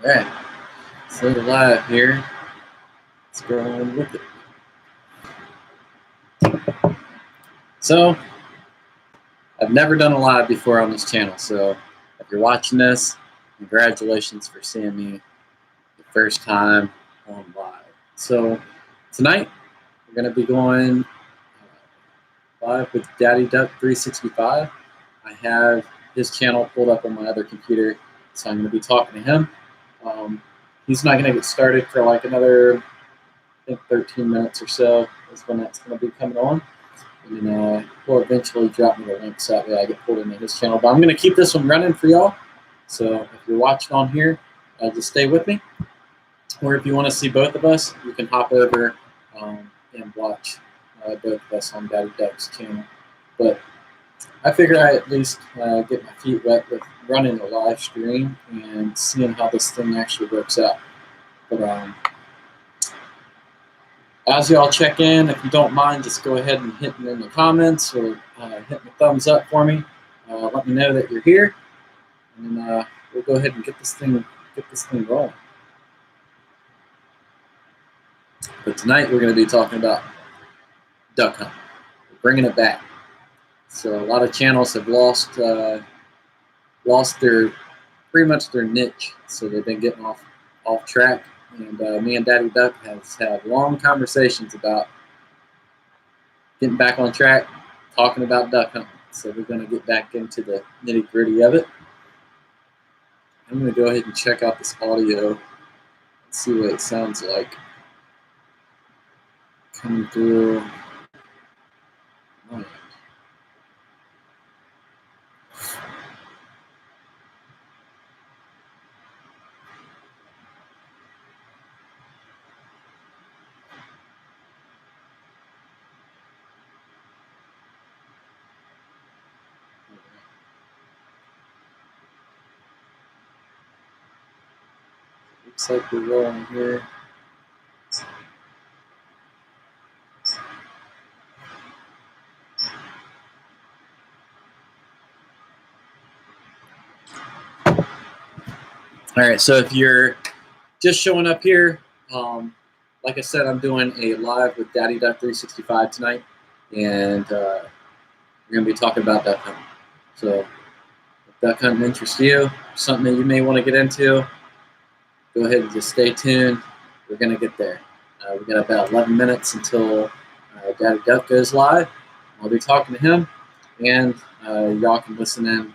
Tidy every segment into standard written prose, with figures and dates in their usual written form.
Alright, so live here. Let's go on with it. So, I've never done a live before on this channel, so if you're watching this, congratulations for seeing me the first time on live. So, tonight, we're going to be going live with Daddy Duck 365. I have his channel pulled up on my other computer, so I'm going to be talking to him. He's not going to get started for like another, I think, 13 minutes or so is when that's going to be coming on. And then he'll eventually drop me the link so that way I get pulled into his channel. But I'm going to keep this one running for y'all. So if you're watching on here, just stay with me. Or if you want to see both of us, you can hop over and watch both of us on Daddy Duck's channel. But I figure I at least get my feet wet with running a live stream and seeing how this thing actually works out. But as y'all check in, if you don't mind, just go ahead and hit me in the comments or hit the thumbs up for me. Let me know that you're here, and then we'll go ahead and get this thing rolling. But tonight we're going to be talking about duck hunting. We're bringing it back. So a lot of channels have lost their pretty much their niche, so they've been getting off track. And me and Daddy Duck has had long conversations about getting back on track, talking about duck hunting. So we're going to get back into the nitty gritty of it. I'm going to go ahead and check out this audio and see what it sounds like coming through. Oh, looks like we're rolling here. All right, so if you're just showing up here, like I said, I'm doing a live with Daddy Duck 365 tonight, and we're going to be talking about duck hunting. So if duck hunting interests you, something that you may want to get into, go ahead and just stay tuned. We're going to get there. We've got about 11 minutes until Daddy Duck goes live. I'll be talking to him, and y'all can listen in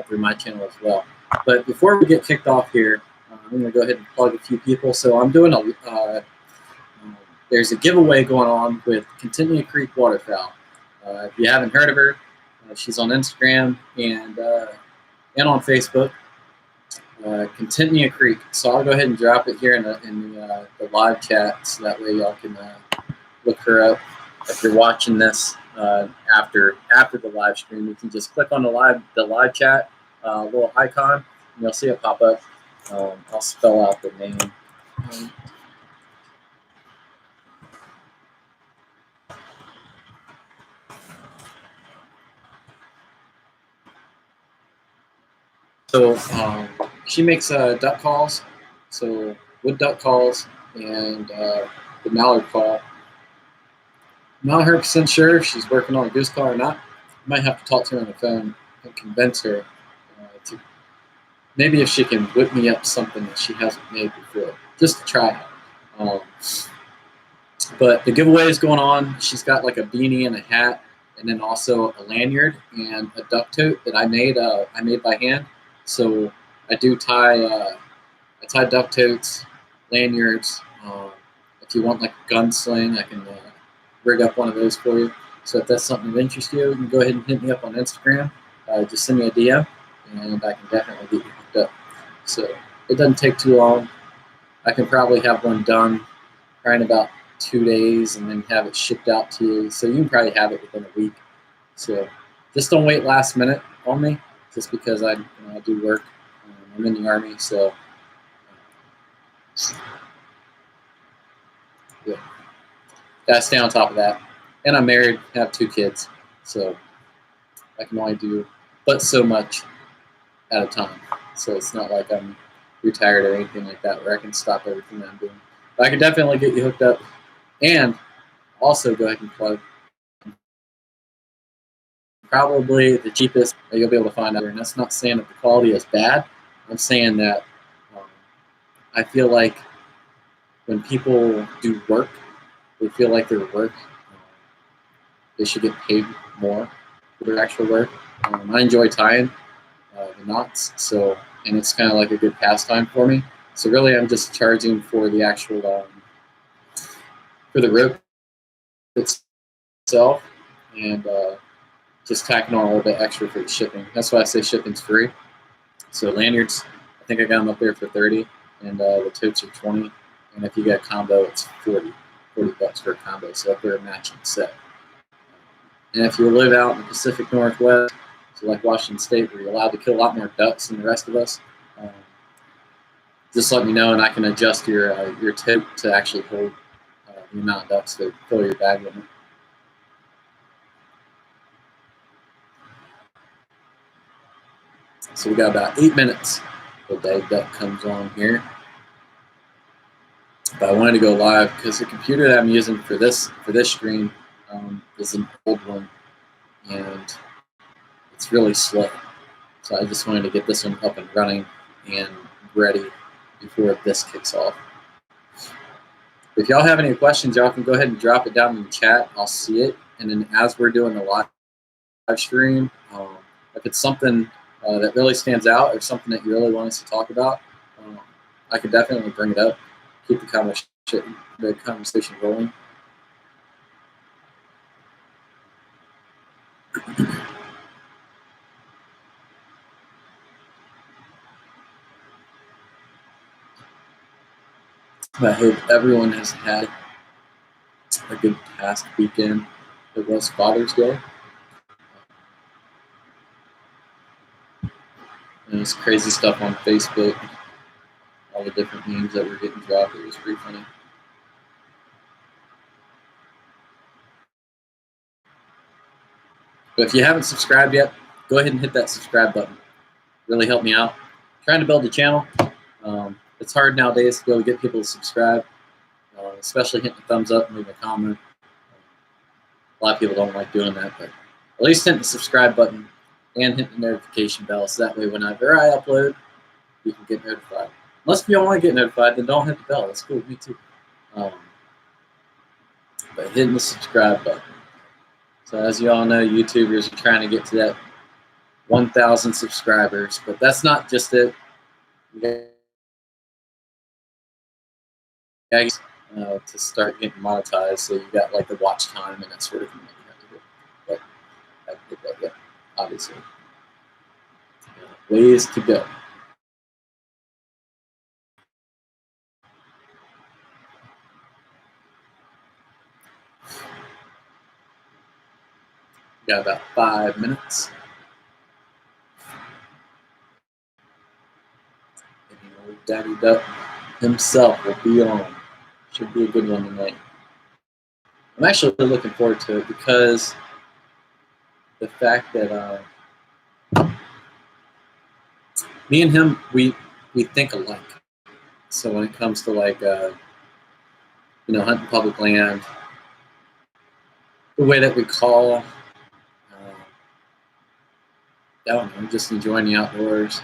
through my channel as well. But before we get kicked off here, I'm going to go ahead and plug a few people. So I'm doing there's a giveaway going on with Continue Creek Waterfowl. If you haven't heard of her, she's on Instagram and on Facebook. Continue Creek. So I'll go ahead and drop it here in the live chat, so that way y'all can look her up. If you're watching this after the live stream, you can just click on the live chat little icon, and you'll see it pop up. I'll spell out the name. So she makes duck calls, so wood duck calls and the mallard call. I'm not 100% sure if she's working on a goose call or not. I might have to talk to her on the phone and convince her to maybe if she can whip me up something that she hasn't made before, just to try it. But the giveaway is going on. She's got like a beanie and a hat, and then also a lanyard and a duck tote that I made by hand. So I do tie duck totes, lanyards. If you want like a gunsling, I can rig up one of those for you. So if that's something of interest to you, you can go ahead and hit me up on Instagram. Just send me a DM, and I can definitely get you hooked up. So it doesn't take too long. I can probably have one done in about 2 days and then have it shipped out to you. So you can probably have it within a week. So just don't wait last minute on me, just because I do work. I'm in the Army, so yeah. Gotta stay on top of that. And I'm married, have 2 kids, so I can only do but so much at a time. So it's not like I'm retired or anything like that where I can stop everything that I'm doing. But I can definitely get you hooked up, and also go ahead and plug probably the cheapest that you'll be able to find out there. And that's not saying that the quality is bad. I'm saying that um, I feel like when people do work, they feel like their work, they should get paid more for their actual work. I enjoy tying the knots, so, and it's kind of like a good pastime for me. So really, I'm just charging for the actual for the rope itself, and just tacking on a little bit extra for the shipping. That's why I say shipping's free. So lanyards, I think I got them up there for 30, and the totes are 20. And if you get a combo, it's 40 bucks for a combo. So if they're a matching set. And if you live out in the Pacific Northwest, so like Washington State, where you're allowed to kill a lot more ducks than the rest of us, just let me know, and I can adjust your tote to actually hold the amount of ducks to fill your bag with. So we got about 8 minutes till Dave Duck comes on here. But I wanted to go live because the computer that I'm using for this stream is an old one, and it's really slow. So I just wanted to get this one up and running and ready before this kicks off. If y'all have any questions, y'all can go ahead and drop it down in the chat. I'll see it, and then as we're doing the live stream, if it's something that really stands out or something that you really want us to talk about, I could definitely bring it up. Keep the conversation rolling. I hope everyone has had a good past weekend. It was Father's Day. And it's crazy stuff on Facebook. All the different memes that were getting dropped. It was pretty funny. But if you haven't subscribed yet, go ahead and hit that subscribe button. Really help me out. I'm trying to build a channel. It's hard nowadays to be able to get people to subscribe, especially hitting the thumbs up and leaving a comment. A lot of people don't like doing that, but at least hit the subscribe button and hit the notification bell, so that way whenever I upload, you can get notified. Unless if you don't want to get notified, then don't hit the bell. That's cool with me too. But hitting the subscribe button. So as you all know, YouTubers are trying to get to that 1,000 subscribers, but that's not just it. You guys to start getting monetized, so you got like the watch time and that sort of thing that you have to do. But I haven't did that yet, obviously. Ways to go. Got about 5 minutes. And old Daddy Duck himself will be on. Should be a good one tonight. I'm actually really looking forward to it because the fact that me and him, we think alike. So when it comes to like hunting public land, the way that we call, I don't know, just enjoying the outdoors,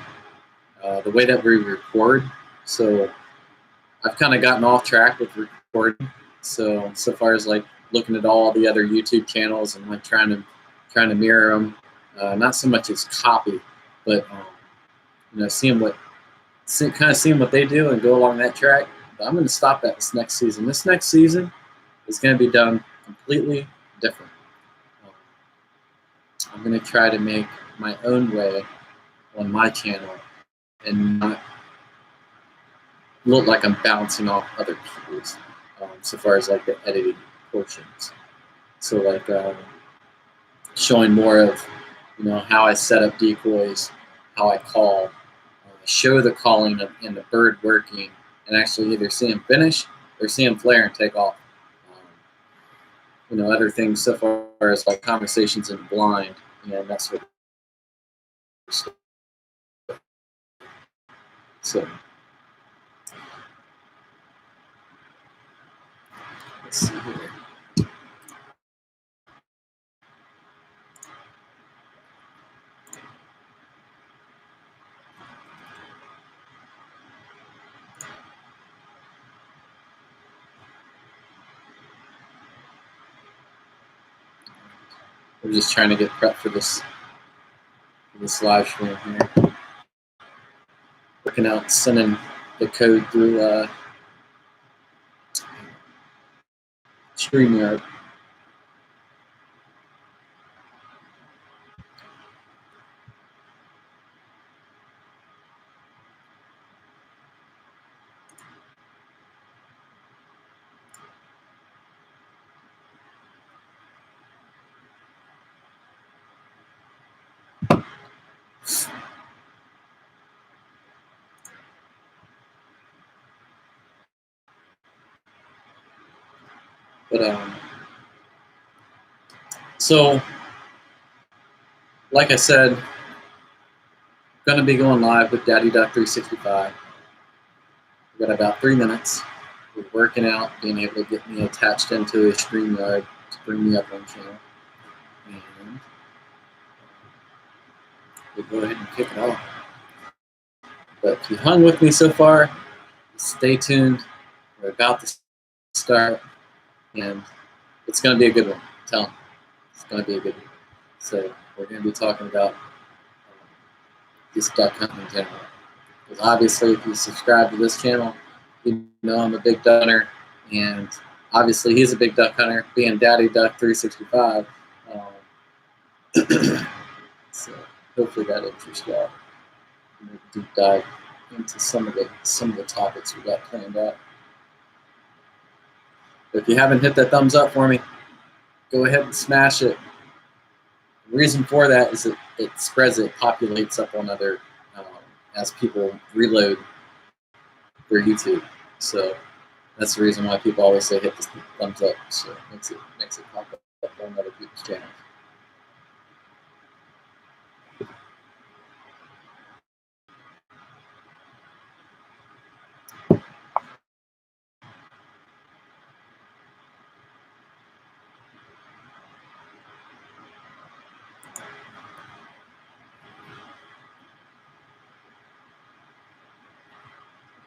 the way that we record. So I've kind of gotten off track with recording. So far as like looking at all the other YouTube channels and like trying to mirror them, not so much as copy, but seeing what they do and go along that track. But I'm going to stop that this next season. This next season is going to be done completely different. I'm going to try to make my own way on my channel and not look like I'm bouncing off other people's, so far as like the editing portions. So like showing more of how I set up decoys, how I call, show the calling and the bird working, and actually either see him finish or see him flare and take off. Other things so far as like conversations in blind, and that sort of stuff. So here. We're just trying to get prepped for this live stream here. Working out, sending the code through StreamYard. But so like I said, going to be going live with Daddy Duck 365. We've got about 3 minutes. We're working out, being able to get me attached into a StreamYard to bring me up on channel. And we'll go ahead and kick it off. But if you hung with me so far, stay tuned. We're about to start, and it's going to be a good one. I'm telling you, it's going to be a good one. So we're going to be talking about this duck hunting in general. Because obviously, if you subscribe to this channel, you know I'm a big duck hunter, and obviously he's a big duck hunter, being Daddy Duck 365. So hopefully that interests y'all. We'll deep dive into some of the topics we got planned out. But if you haven't hit that thumbs up for me, go ahead and smash it. The reason for that is it spreads, it populates up on other as people reload their YouTube. So that's the reason why people always say hit the thumbs up. So it makes it pop up on other people's channels.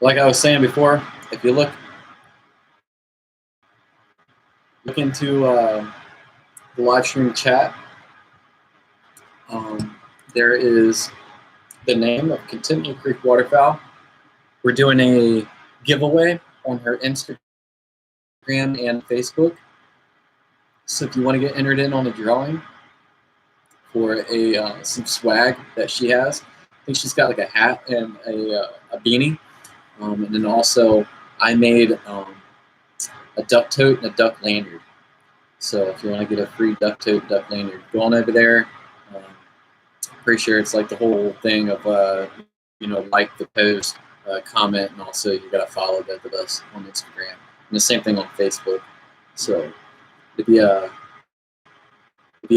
Like I was saying before, if you look into the live stream chat, there is the name of Continual Creek Waterfowl. We're doing a giveaway on her Instagram and Facebook. So if you want to get entered in on a drawing for some swag that she has, I think she's got like a hat and a beanie. And then also I made a duck tote and a duck lanyard. So if you want to get a free duck tote, duck lanyard, go on over there. Pretty sure it's like the whole thing of like the post, comment, and also you got to follow both of us on Instagram. And the same thing on Facebook. So it'd be a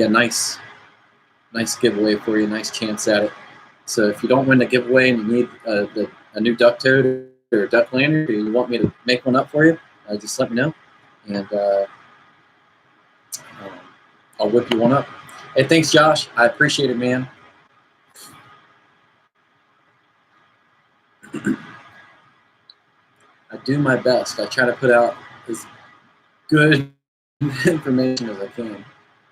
nice giveaway for you, nice chance at it. So if you don't win the giveaway and you need a new duck tote or a duck lanyard, or you want me to make one up for you, just let me know, and I'll whip you one up. Hey, thanks, Josh. I appreciate it, man. I do my best. I try to put out as good information as I can.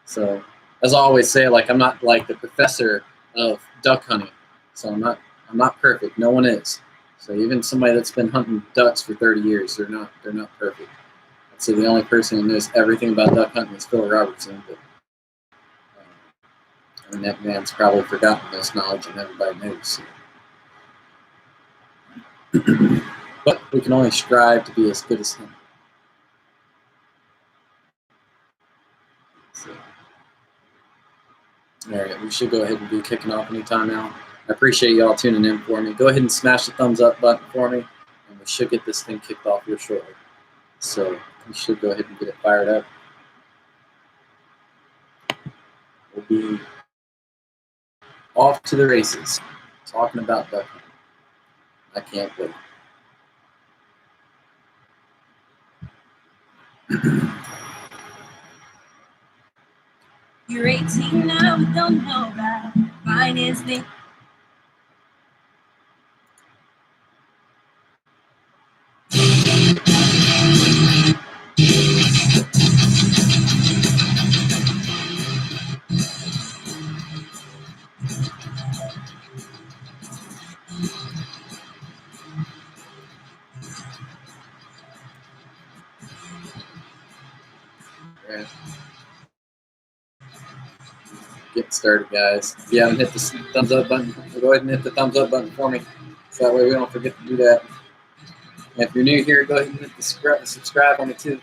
So, as I always say, like I'm not like the professor of duck hunting. So I'm not perfect. No one is. So even somebody that's been hunting ducks for 30 years, they're not perfect. I'd say the only person who knows everything about duck hunting is Phil Robertson. But I mean, that man's probably forgotten this knowledge, and everybody knows. So. But we can only strive to be as good as him. So, all right, we should go ahead and be kicking off anytime now. I appreciate y'all tuning in for me. Go ahead and smash the thumbs up button for me, and we should get this thing kicked off here shortly. So we should go ahead and get it fired up. We'll be off to the races, talking about duck hunting. I can't wait. You're 18 now, but don't know about finance thing. Right. Get started, guys. If you haven't hit the thumbs up button, go ahead and hit the thumbs up button for me, so that way we don't forget to do that. And if you're new here, go ahead and hit the subscribe on it too.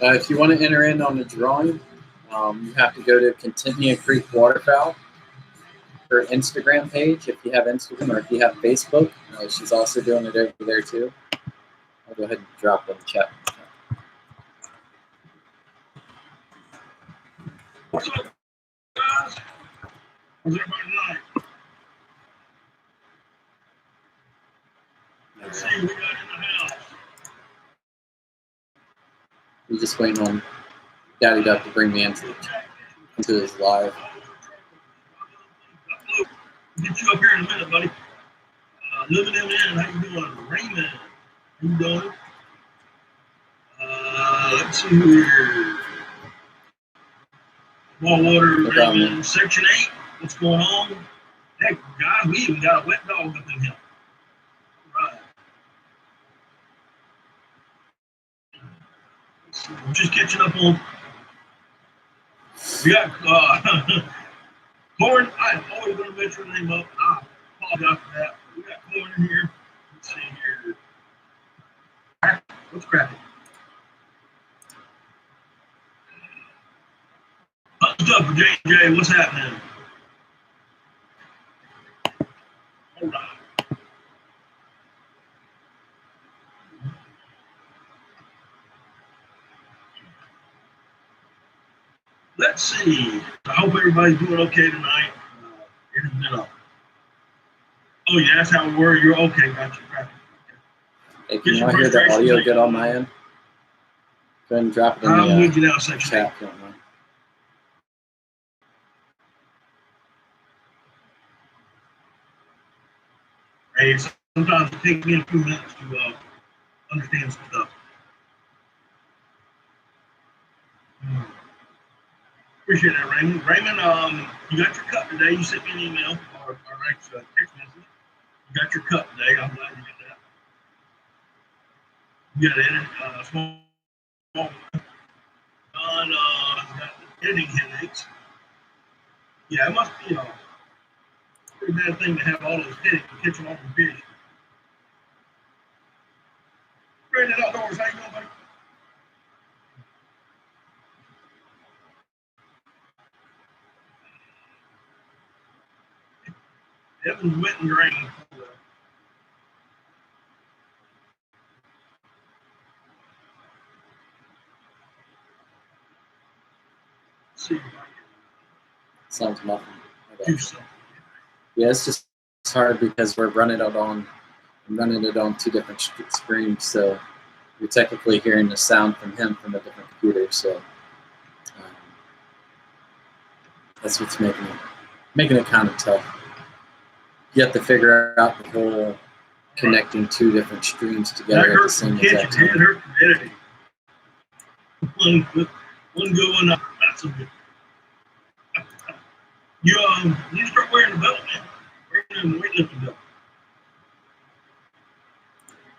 If you want to enter in on the drawing, you have to go to Contentnia Creek Waterfowl, her Instagram page, if you have Instagram, or if you have Facebook. She's also doing it over there too. I'll go ahead and drop it in the chat. What's up, guys? How's everybody tonight? Let's see who we got in the house. We're just waiting on Daddy Duck to bring me into his live. We'll get you up here in a minute, buddy. Living in, how you doing? Raymond, how you doing? Let's see here. Ballwater, Raymond, Section 8. What's going on? Heck, guys, we even got a wet dog up in here. All right. I'm just catching up on. We got Corn. I'm always going to mess your name up. I apologize for that. We got Corn in here. Let's see here. What's cracking? What's up for J&J? What's happening? All right. Let's see. I hope everybody's doing okay tonight. It has been up. Oh, yeah, that's how we were. You're okay. Gotcha. Hey, can you hear the audio good on my end? Go ahead and drop it in the chat. Hey, sometimes it takes me a few minutes to understand some stuff. Appreciate that, Raymond. Raymond, you got your cup today. You sent me an email or text message. You got your cup today. I'm glad you did that. You got small one. Got the editing headaches. Yeah, it must be a pretty bad thing to have all those headaches and catching all the fish. Brandon Outdoors, how you doing, buddy? Heaven's wet and rain. See. Sounds muffled. Do something. Yeah, it's just hard because I'm running it on two different screens, so you're technically hearing the sound from him from a different computer. So that's what's making it kind of tough. You have to figure out the whole connecting two different streams together at the same exact time. One going up, not so good. You start wearing the belt, man. Wearing the weightlifting belt.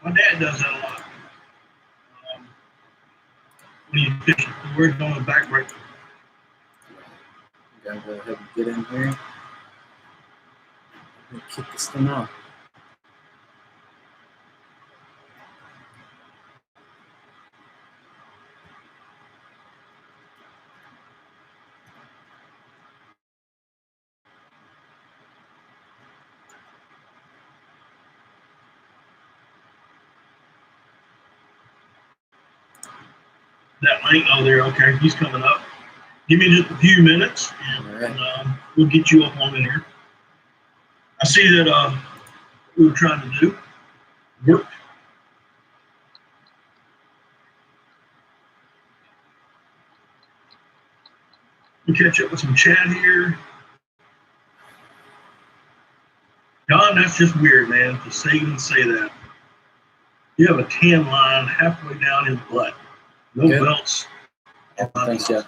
My dad does that a lot. When he's fishing, he wears it on his back right. You gotta go ahead and get in here. And kick this thing off. That link, oh, there, okay, he's coming up. Give me just a few minutes, and All right. we'll get you up on in here. I see that what we were trying to do worked. We catch up with some chat here. Don, that's just weird, man, to even say that. You have a tan line halfway down his butt. No Good. belts. Thanks, Jeff.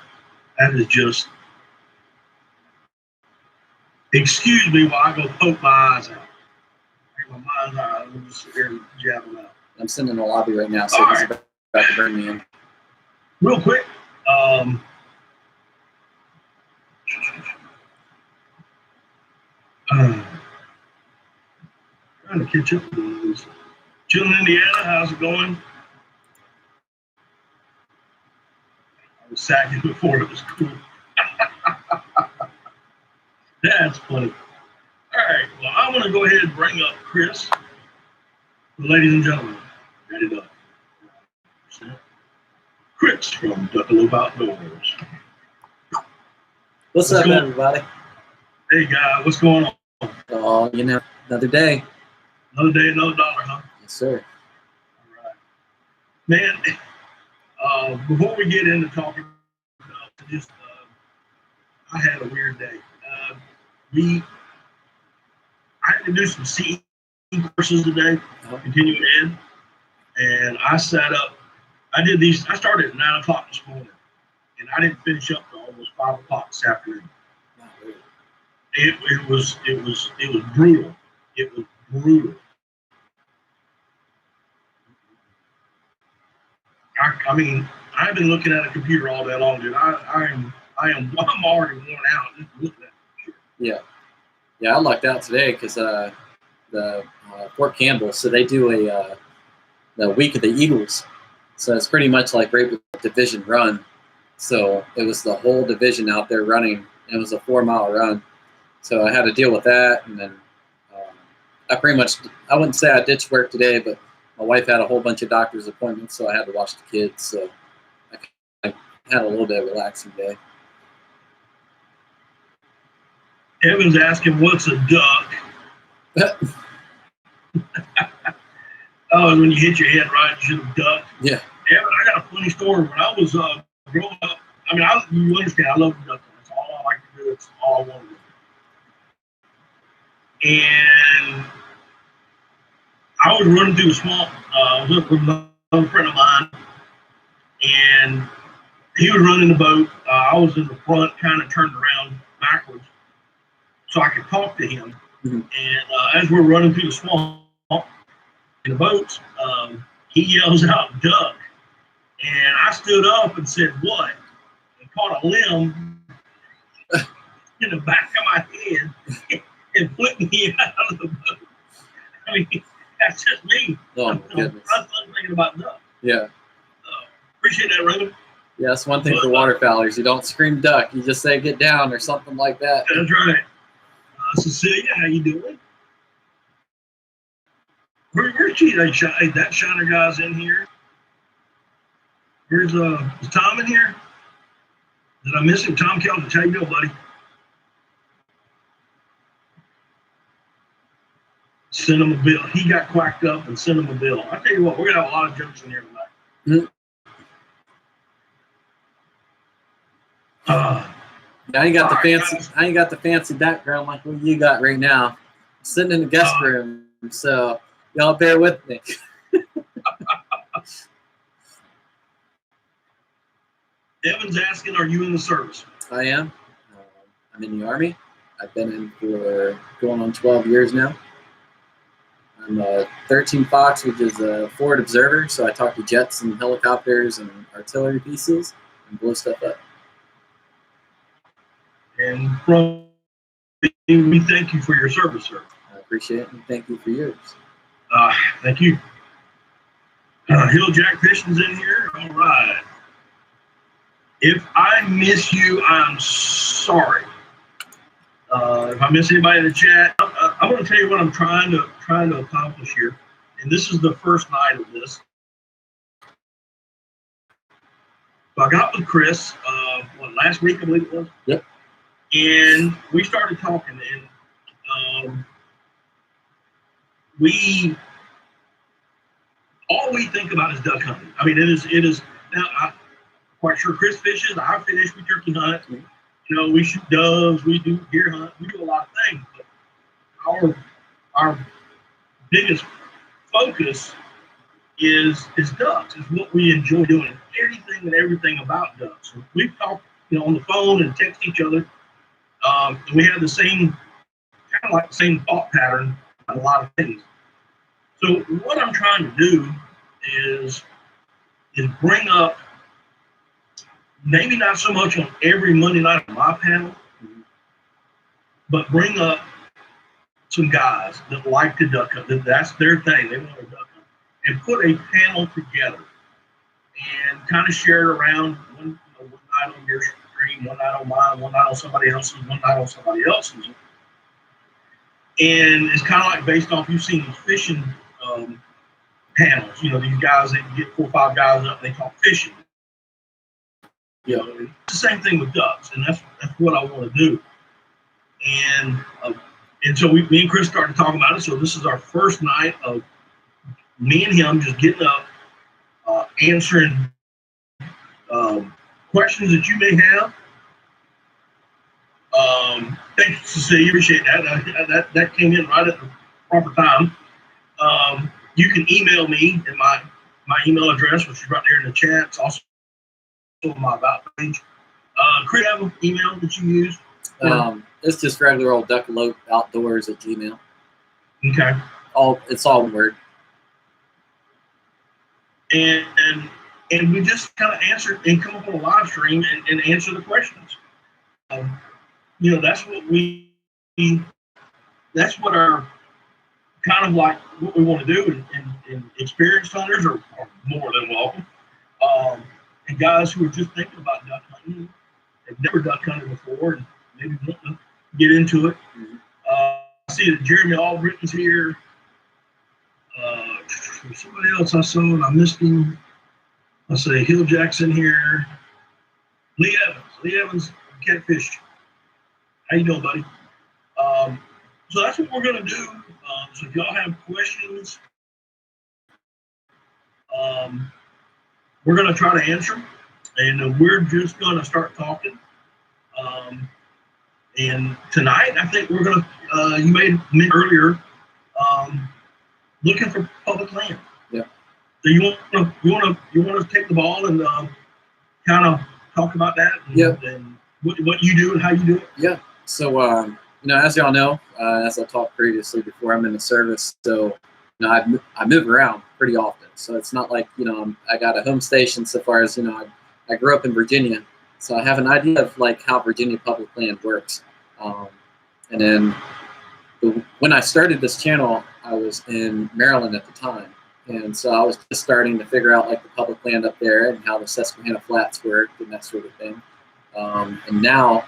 That is just. Excuse me while I go poke my eyes out. My mind's out. I'm just here and jab them out. I'm sitting in the lobby right now, so All he's right. about to bring me in. Real quick. Trying to catch up with those. Chilling, Indiana, how's it going? I was sacking before, it was cool. That's funny. All right, well, I'm going to go ahead and bring up Chris. Ladies and gentlemen, ready to Chris from Duckalope Outdoors. What's up, everybody? Hey, guy, what's going on? Oh, you know, another day. Another day, another dollar, huh? Yes, sir. All right. Man, before we get into talking, I had a weird day. I had to do some CE courses today, continuing ed, and I sat up. I did these. I started at 9 o'clock this morning, and I didn't finish up till almost 5 o'clock this afternoon. It was brutal. It was brutal. I mean, I've been looking at a computer all day long, dude. I'm already worn out just looking at the computer. Yeah, I lucked out today because the Fort Campbell, so they do the week of the Eagles, so it's pretty much like right with the division run. So it was the whole division out there running. It was a 4-mile run, so I had to deal with that, and then I wouldn't say I ditched work today, but my wife had a whole bunch of doctor's appointments, so I had to watch the kids. So I had a little bit of a relaxing day. Evan's asking, what's a duck? Oh, when you hit your head right, you should have ducked. Yeah. Evan, I got a funny story. When I was growing up, I mean, you understand, I love duck. That's all I like to do. It's all I want to do. And I was running through the swamp. I was with another friend of mine, and he was running the boat. I was in the front, kind of turned around backwards, so I could talk to him. Mm-hmm. And as we're running through the swamp in the boat, he yells out, duck. And I stood up and said, what? And caught a limb in the back of my head and flipped me out of the boat. I mean, that's just me. Oh, my goodness. I'm thinking about duck. Yeah. Appreciate that, Raymond. Yeah, that's one thing for waterfowlers. You don't scream duck. You just say get down or something like that. That's right. Cecilia, how you doing? Where's she? Hey, that Shiner guy's in here. Is Tom in here? Did I miss him? Tom Kelton, how you doing, buddy? Send him a bill. He got quacked up and sent him a bill. I tell you what, we're gonna have a lot of jokes in here tonight. I ain't got the fancy. Guys. I ain't got the fancy background like what you got right now. I'm sitting in the guest room, so y'all bear with me. Evan's asking, are you in the service? I am. I'm in the Army. I've been in for going on 12 years now. I'm a 13 Fox, which is a forward observer, so I talk to jets and helicopters and artillery pieces and blow stuff up. And from we thank you for your service, sir. I appreciate it, and thank you for yours. Thank you. Hilljack Fishing's in here. All right. If I miss you, I'm sorry. If I miss anybody in the chat, I'm going to tell you what I'm trying to accomplish here, and this is the first night of this. So I got with Chris, last week, I believe it was. Yep. And we started talking, and all we think about is duck hunting. I mean, it is. Now, I'm quite sure Chris fishes. I fish. We turkey hunt. You know, we shoot doves. We do deer hunt. We do a lot of things. But our biggest focus is ducks. Is what we enjoy doing. Anything and everything about ducks. We've talked, on the phone and text each other. And we have the same thought pattern on a lot of things. So what I'm trying to do is bring up, maybe not so much on every Monday night on my panel, but bring up some guys that like to duck hunt. That's their thing. They want to duck hunt, and put a panel together and kind of share it around one night on your stream, one night on mine, one night on somebody else's, one night on somebody else's. And it's kind of like based off, you've seen these fishing panels, these guys, they get 4 or 5 guys up and they talk fishing. It's the same thing with ducks, and that's what I want to do. And so me and Chris started talking about it. So this is our first night of me and him just getting up, answering questions that you may have. Thanks, Cecilia. Appreciate that. That came in right at the proper time. You can email me at my email address, which is right there in the chat. It's also on my about page. Chris, have an email that you use? It's just regular old Duckalope Outdoors at Gmail. Okay. It's all one word. And we just kind of answer and come up with a live stream and answer the questions. That's what our kind of like what we want to do, and experienced hunters are more than welcome. And guys who are just thinking about duck hunting, they've never duck hunted before, and maybe want to get into it. I see that Jeremy Albritton's here. Somebody else I saw and I missed him. I say Hill Jackson here. Lee Evans, Catfish. How you doing, buddy? So that's what we're going to do. So if y'all have questions, we're going to try to answer them. And we're just going to start talking. And tonight, I think we're going to, you made mention earlier, looking for public land. Yeah. So you want to take the ball and kind of talk about that and what you do and how you do it? Yeah. So, as y'all know, as I talked previously before, I'm in the service. So, I move around pretty often. So it's not like, I got a home station so far as, I grew up in Virginia. So I have an idea of like how Virginia public land works. And then when I started this channel, I was in Maryland at the time. And so I was just starting to figure out like the public land up there and how the Susquehanna Flats worked and that sort of thing. And now,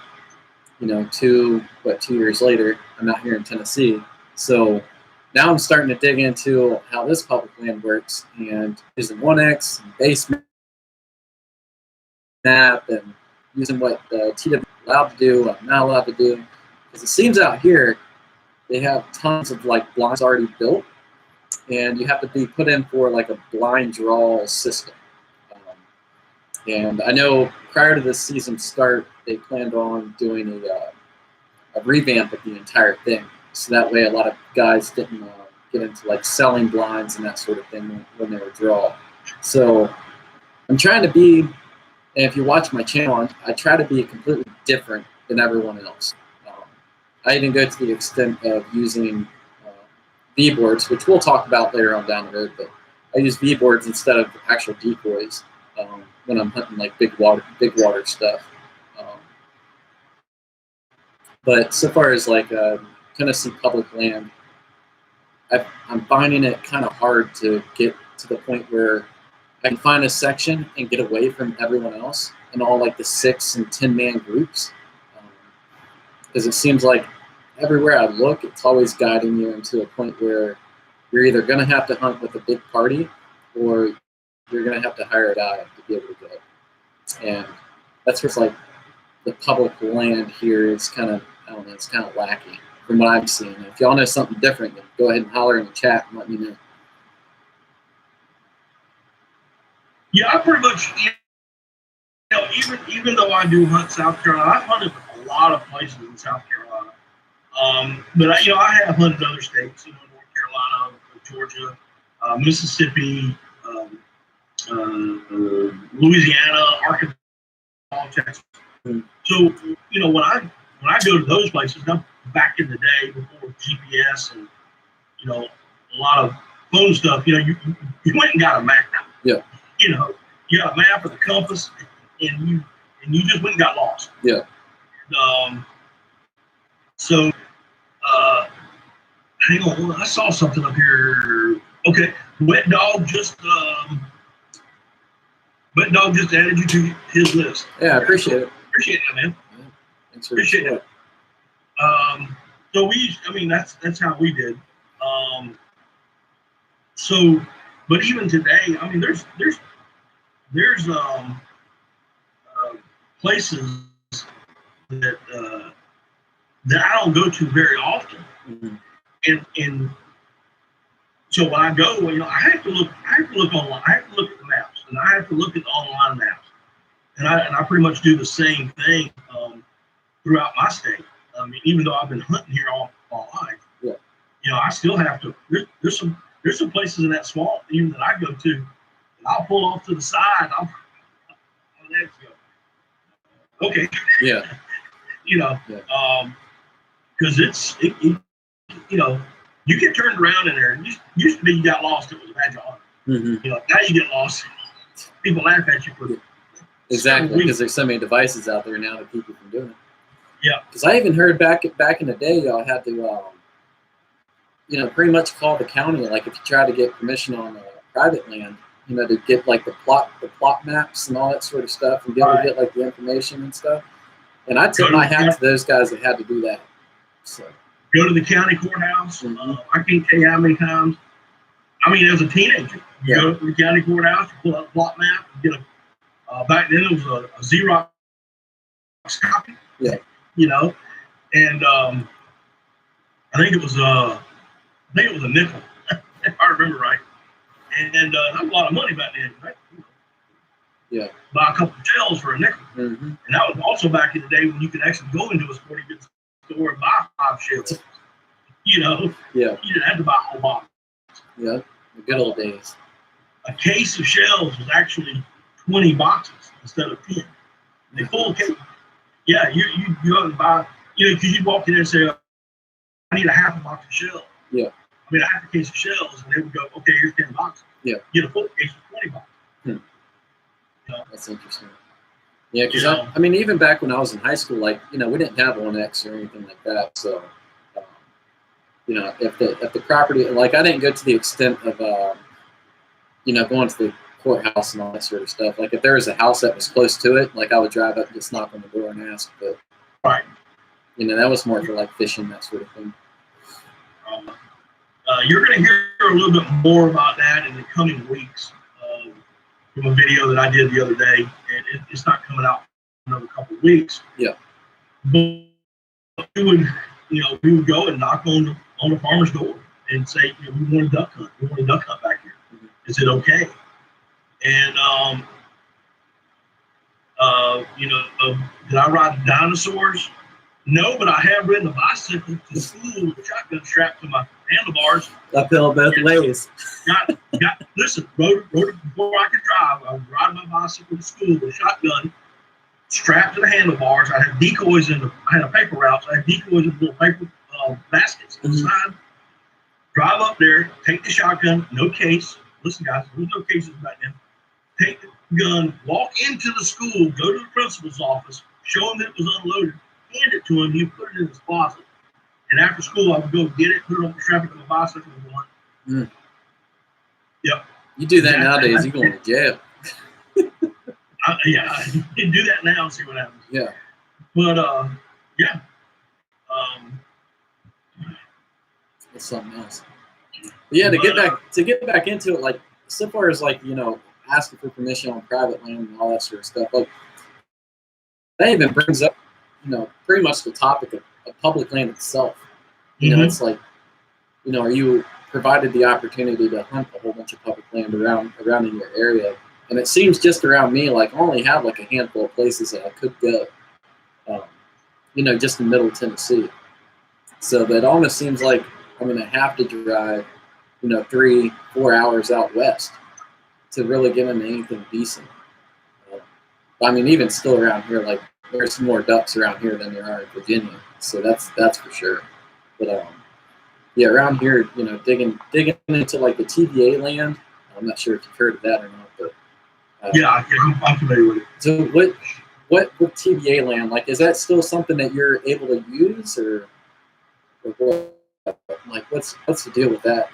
2 years later, I'm out here in Tennessee. So now I'm starting to dig into how this public land works and using 1X and base map and using what the TW is allowed to do, what I'm not allowed to do. Because it seems out here they have tons of like blinds already built, and you have to be put in for like a blind draw system. And I know prior to this season start, they planned on doing a revamp of the entire thing. So that way a lot of guys didn't get into like selling blinds and that sort of thing when they were draw. So I'm trying to be, and if you watch my channel, I try to be completely different than everyone else. I even go to the extent of using V-boards, which we'll talk about later on down the road, but I use V-boards instead of actual decoys when I'm hunting like big water stuff. But so far as like Tennessee public land, I'm finding it kind of hard to get to the point where I can find a section and get away from everyone else and all like the 6 and 10 man groups. Because it seems like everywhere I look, it's always guiding you into a point where you're either going to have to hunt with a big party or you're going to have to hire a guy to be able to go. and that's where it's like the public land here is kind of, I don't know, it's kind of lacking from what I'm seeing. If y'all know something different, then go ahead and holler in the chat and let me know. Yeah, I pretty much, even though I do hunt South Carolina, I've hunted a lot of places in South Carolina. But I have hunted other states, North Carolina, Georgia, Mississippi, Louisiana, Arkansas, Texas. So when I go to those places, now back in the day before GPS and a lot of phone stuff, you went and got a map. Yeah. You got a map or the compass, and you just went and got lost. Yeah. So hang on, I saw something up here. Okay, Wet Dog just added you to his list. Yeah, I appreciate it. Appreciate it, man. Yeah. Thanks for Appreciate it. So that's how we did. But even today, there's places that I don't go to very often, and so when I go, I have to look online. I have to look at the maps, and I have to look at the online maps, and I pretty much do the same thing throughout my state. Even though I've been hunting here all my life, I still have to. There's some places in that swamp even that I go to, and I'll pull off to the side. Let's go. Okay. Yeah. Because you get turned around in there. It used to be you got lost, it was a badge of honor. Now you get lost, people laugh at you for it. Exactly, because there's so many devices out there now that keep you from doing it. Yeah. Because I even heard back in the day, y'all had to, pretty much call the county. Like if you try to get permission on private land, to get like the plot maps and all that sort of stuff, and be able to get like the information and stuff. And I tip my hat to those guys that had to do that. So. Go to the county courthouse. I can't tell you how many times. As a teenager, you go to the county courthouse, you pull out a plot map, you get back then it was a Xerox copy. Yeah. And I think it was a nickel, if I remember right. And that was a lot of money back then, right? Yeah. Buy a couple of shells for a nickel. And that was also back in the day when you could actually go into a sporting goods store and buy 5 shells. Yeah. You didn't have to buy a whole box. Yeah. The good old days. A case of shells was actually 20 boxes instead of 10. The full case. Yeah, you go and buy, because you'd walk in there and say, I need a half a box of shells. Yeah. A half a case of shells, and they would go, okay, here's 10 boxes. Yeah. Get a full case of 20 boxes. That's interesting. Yeah, because even back when I was in high school, like, we didn't have 1X or anything like that. So, if the property, like, I didn't go to the extent of, going to the courthouse and all that sort of stuff. Like, if there was a house that was close to it, like, I would drive up and just knock on the door and ask. But, right. That was more for, like, fishing, that sort of thing. You're going to hear a little bit more about that in the coming weeks from a video that I did the other day, and it's not coming out for another couple of weeks. Yeah. But we would go and knock on the farmer's door and say, we want a duck hunt. We want a duck hunt back here. Is it okay? And did I ride dinosaurs? No, but I have ridden a bicycle to school with a shotgun strapped to my handlebars. Uphill both ways. Listen, rode before I could drive. I was riding my bicycle to school with a shotgun strapped to the handlebars. I had decoys I had a paper route, so I had decoys in little paper baskets on the side. Drive up there, take the shotgun, no case. Listen, guys, there was no cases back then. Take the gun, walk into the school, go to the principal's office, show him that it was unloaded, hand it to him, he put it in his closet. And after school, I would go get it, put it on the strap of my bicycle and go on. Yep. You do that nowadays, you're going to jail. Yeah, you can do that now and see what happens. Yeah. But, yeah. It's something else. But yeah, to get back into it, like, so far as, like, asking for permission on private land and all that sort of stuff. Like that even brings up, pretty much the topic of public land itself. It's like, are you provided the opportunity to hunt a whole bunch of public land around in your area? And it seems just around me, like I only have like a handful of places that I could go, just in middle Tennessee. So that almost seems like I'm going to have to drive, 3-4 hours out west to really get into anything decent. I mean, even still around here, like there's more ducks around here than there are in Virginia. So that's for sure. But yeah, around here, digging into like the TVA land. I'm not sure if you've heard of that or not, but yeah, I'm familiar with it. So what with TVA land, like, is that still something that you're able to use, or what? Like, what's the deal with that?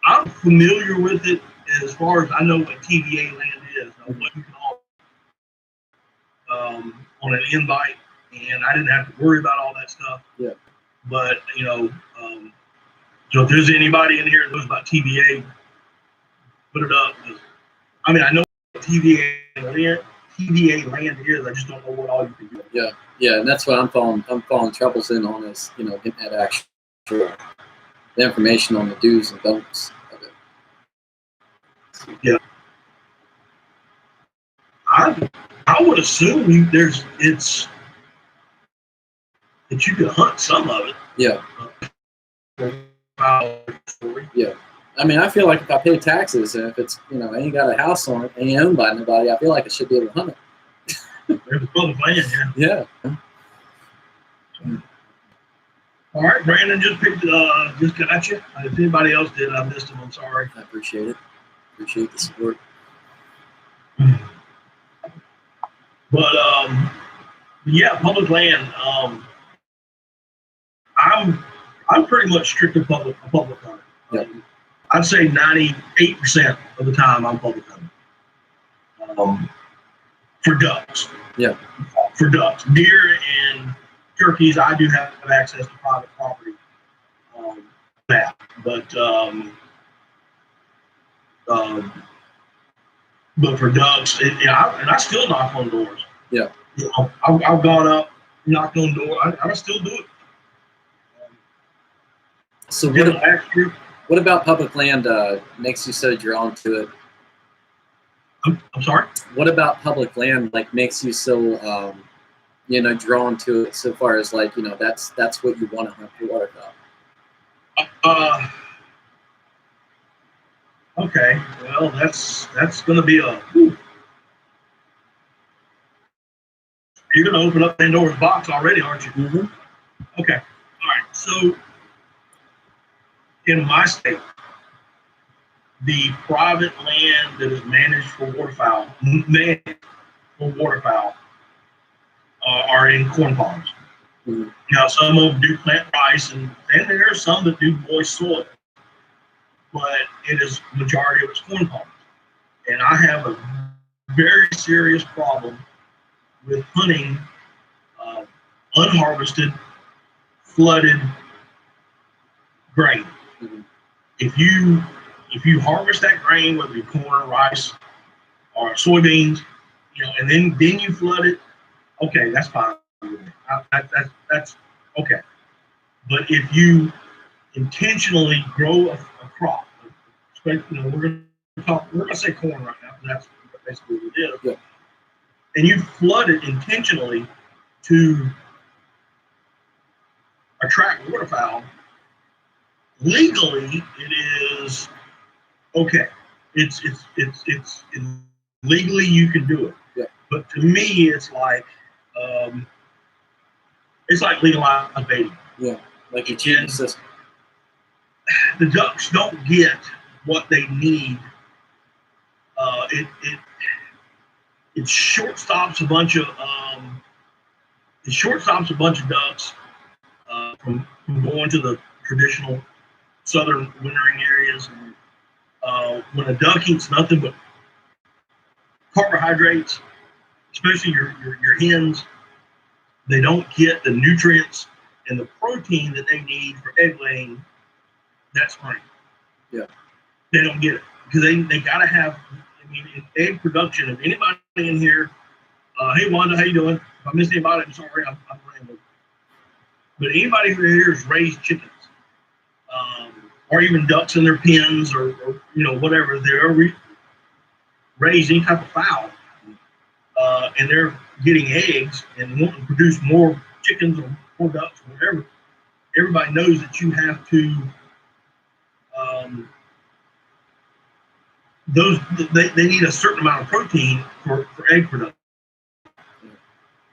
I'm familiar with it as far as I know what TVA land is. What you can on an invite, and I didn't have to worry about all that stuff. Yeah. But so if there's anybody in here that knows about TVA, put it up. I mean, I know what TVA land is. I just don't know what all you can do. Yeah, and that's what I'm falling troubles in on is, getting that actual the information on the do's and don'ts of it. Yeah. I would assume that you could hunt some of it. Yeah. Yeah. I mean, I feel like if I pay taxes and if it's, I ain't got a house on it, ain't owned by nobody, I feel like I should be able to hunt it. There's public land, yeah. All right, Brandon just got you. If anybody else did, I missed him. I'm sorry. I appreciate it. Appreciate the support. But yeah, public land. I'm pretty much strictly public hunter. Yep. I'd say 98% of the time I'm public hunting. For ducks. Yeah. For ducks, deer and turkeys, I do have access to private property. But for ducks, and I still knock on doors. Yeah. I've gone up, knocked on doors. I still do it. So what about public land makes you so drawn to it? I'm sorry? What about public land makes you so drawn to it so far as that's what you want to hunt for waterfowl? Okay, well that's gonna be you're gonna open up Pandora's box already, aren't you? Mm-hmm. Okay, all right. So in my state, the private land that is managed for waterfowl, are in corn ponds. Mm-hmm. Now, some of them do plant rice, and there are some that do moist soil, but it is majority of it's corn ponds. And I have a very serious problem with hunting unharvested, flooded grain. Mm-hmm. If you harvest that grain, whether it be corn or rice or soybeans, and then you flood it, okay, that's fine. That's okay. But if you intentionally grow a crop, we're gonna say corn right now, that's basically what it is. Yeah. And you flood it intentionally to attract waterfowl, legally it is okay. It's legally you can do it. Yeah. But to me, it's like legalized baiting. Yeah, like your cheating system. The ducks don't get what they need. It short stops a bunch of ducks from going to the traditional southern wintering areas. When a duck eats nothing but carbohydrates, especially your hens, they don't get the nutrients and the protein that they need for egg laying that spring. Yeah. They don't get it. because they got to have. I mean, egg production. If anybody in here, hey Wanda, how you doing? If I missed anybody, I'm sorry, I'm rambling. But anybody who here has raised chickens, or even ducks in their pens, or whatever, they're raised any type of fowl, and they're getting eggs and wanting to produce more chickens or more ducks or whatever. Everybody knows that you have to. They need a certain amount of protein for egg production,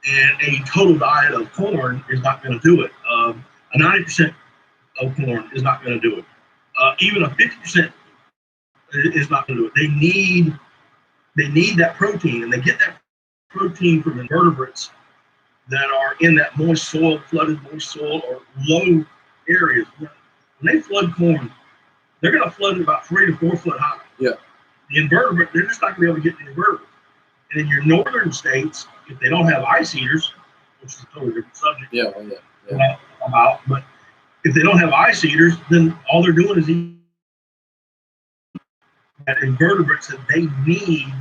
and a total diet of corn is not going to do it. A 90% of corn is not going to do it. Even a 50% is not going to do it. They need that protein, and they get that protein from invertebrates that are in that moist soil, flooded moist soil, or low areas. When they flood corn, they're going to flood it about 3 to 4 foot high. Yeah. The invertebrate, they're just not going to be able to get the invertebrates. And in your northern states, if they don't have ice eaters, which is a totally different subject, but if they don't have ice eaters, then all they're doing is eating that invertebrates that they need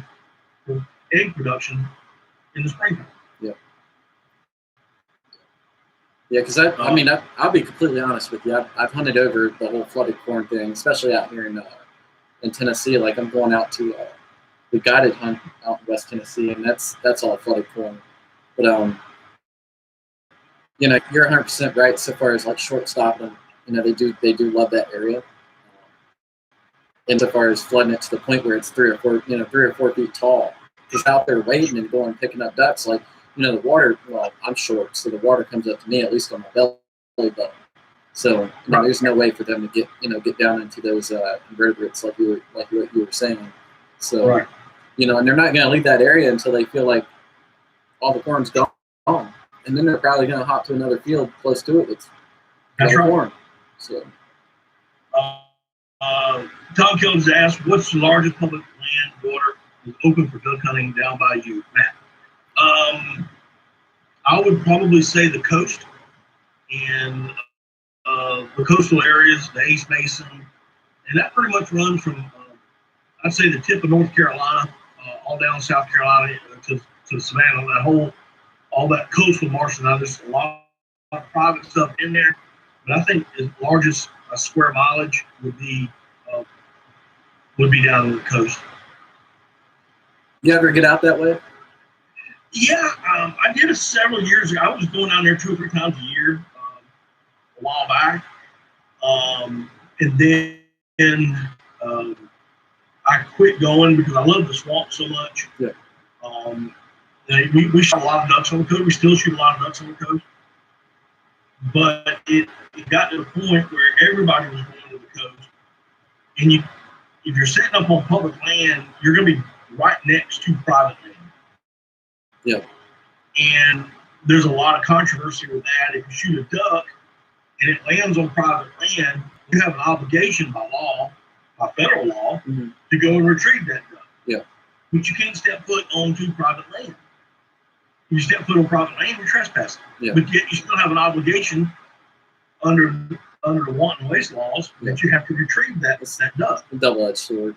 for egg production in the springtime. Yeah. Yeah, because I'll be completely honest with you. I've hunted over the whole flooded corn thing, especially out here in Tennessee. Like I'm going out to the guided hunt out in West Tennessee, and that's all flooded corn. But you're 100% right so far as like shortstop, and they do love that area. And so far as flooding it to the point where it's 3 or 4 feet tall, just out there waiting and going picking up ducks. Like the water. Well, I'm short, so the water comes up to me at least on my belly button. So there's no way for them to get down into those invertebrates like what you were saying. So right. And they're not going to leave that area until they feel like all the corn's gone, and then they're probably going to hop to another field close to it. That's right. Corn. So. Tom Kills asked, "What's the largest public land water is open for duck hunting down by you, Matt?" I would probably say the coast and the coastal areas, the Ace Basin, and that pretty much runs from I'd say the tip of North Carolina, all down South Carolina to Savannah. All that coastal marsh. Now there's a lot of private stuff in there, but I think the largest square mileage would be down on the coast. You ever get out that way? Yeah, I did it several years ago. I was going down there 2 or 3 times a year a while back, and then I quit going because I love the swamp so much. Yeah. We shot a lot of ducks on the coast. We still shoot a lot of ducks on the coast, but it got to the point where everybody was going to the coast, and if you're setting up on public land, you're going to be right next to private land. Yeah. And there's a lot of controversy with that. If you shoot a duck and it lands on private land, you have an obligation by law, by federal law, to go and retrieve that duck. Yeah. But you can't step foot onto private land. If you step foot on private land, you're trespassing. Yeah. But yet you still have an obligation under the wanton waste laws that you have to retrieve that duck. A double-edged sword.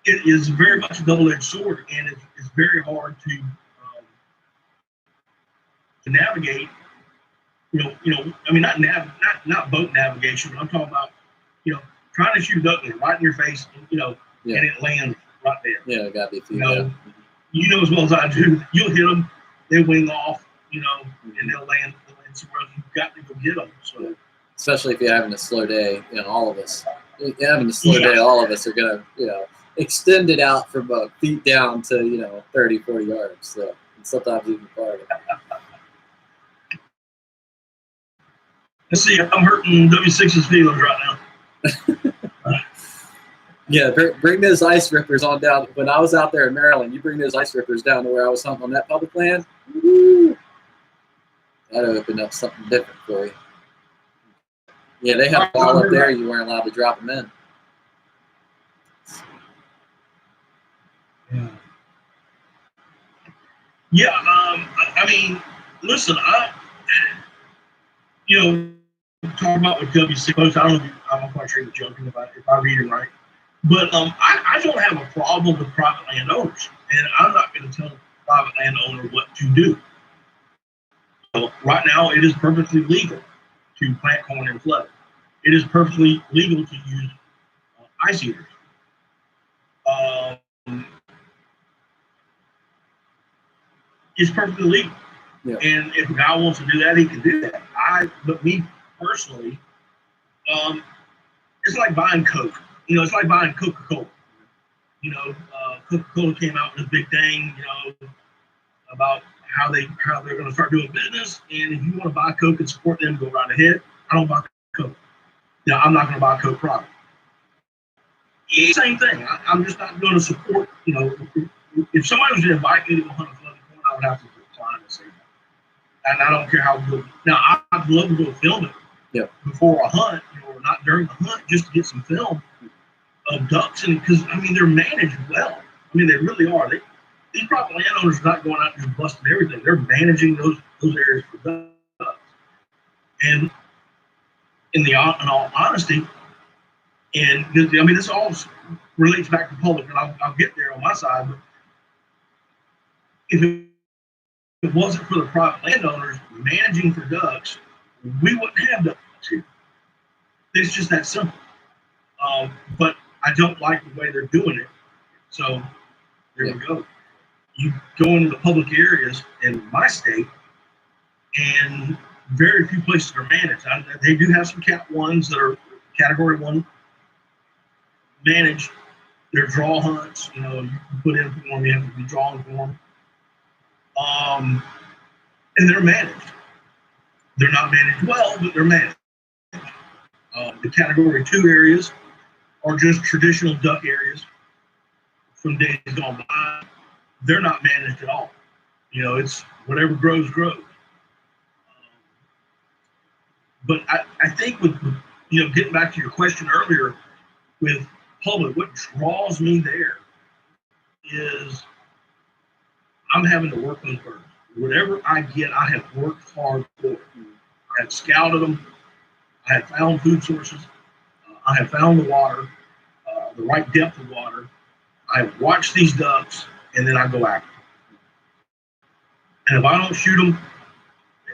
It is very much a double-edged sword, and it's very hard to navigate. I mean, not boat navigation, but I'm talking about, trying to shoot a duck right in your face, and it lands right there. Yeah, it got to be. You know as well as I do. You'll hit them, they wing off, and they'll land somewhere else. You've got to go get them. So, especially if you're having a slow day, all of us. Having a slow day, all of us are gonna, extend it out from feet down to 30, 40 yards. So and sometimes even farther. Let's see, I'm hurting W6's feelings right now. Yeah, bring those ice rippers on down. When I was out there in Maryland, you bring those ice rippers down to where I was hunting on that public land. Woo! That'll open up something different for you. Yeah, they have a wall up there. You weren't allowed to drop them in. Yeah. I mean, listen, talking about what W6 post, I'm not quite sure you're joking about if I read it right. But I don't have a problem with private landowners, and I'm not going to tell a private landowner what to do. So right now, it is perfectly legal to plant corn in flood. It is perfectly legal to use ice heaters. Um, it's perfectly legal. Yeah. And if a guy wants to do that, he can do that. But me personally, it's like buying Coke. You know, it's like buying Coca-Cola. You know, Coca-Cola came out with a big thing, about how they're going to start doing business. And if you want to buy Coke and support them, go right ahead. I don't buy Coke. I'm not going to buy a Coke product. It's the same thing. I'm just not going to support. If somebody was going to invite me to go hunt a flooded corn, I would have to decline and say that. And I don't care how good. Now, I'd love to go film it before a hunt, or not during the hunt, just to get some film of ducks. And because, they're managed well. They really are. These private landowners are not going out and just busting everything. They're managing those areas for ducks. And in all honesty, and this all relates back to public, and I'll get there on my side. But if it wasn't for the private landowners managing for ducks, we wouldn't have ducks here. It's just that simple. But I don't like the way they're doing it. So there we go. You go into the public areas in my state, and very few places are managed. They do have some Cat 1s that are Category 1 managed. They're draw hunts. You put in for them, you have to be drawing for them. And they're managed. They're not managed well, but they're managed. The Category 2 areas are just traditional duck areas from days gone by. They're not managed at all. It's whatever grows, grows. But I think with getting back to your question earlier with public, what draws me there is I'm having to work on birds. Whatever I get, I have worked hard for it. I have scouted them. I have found food sources. I have found the water, the right depth of water. I have watched these ducks, and then I go after them. And if I don't shoot them,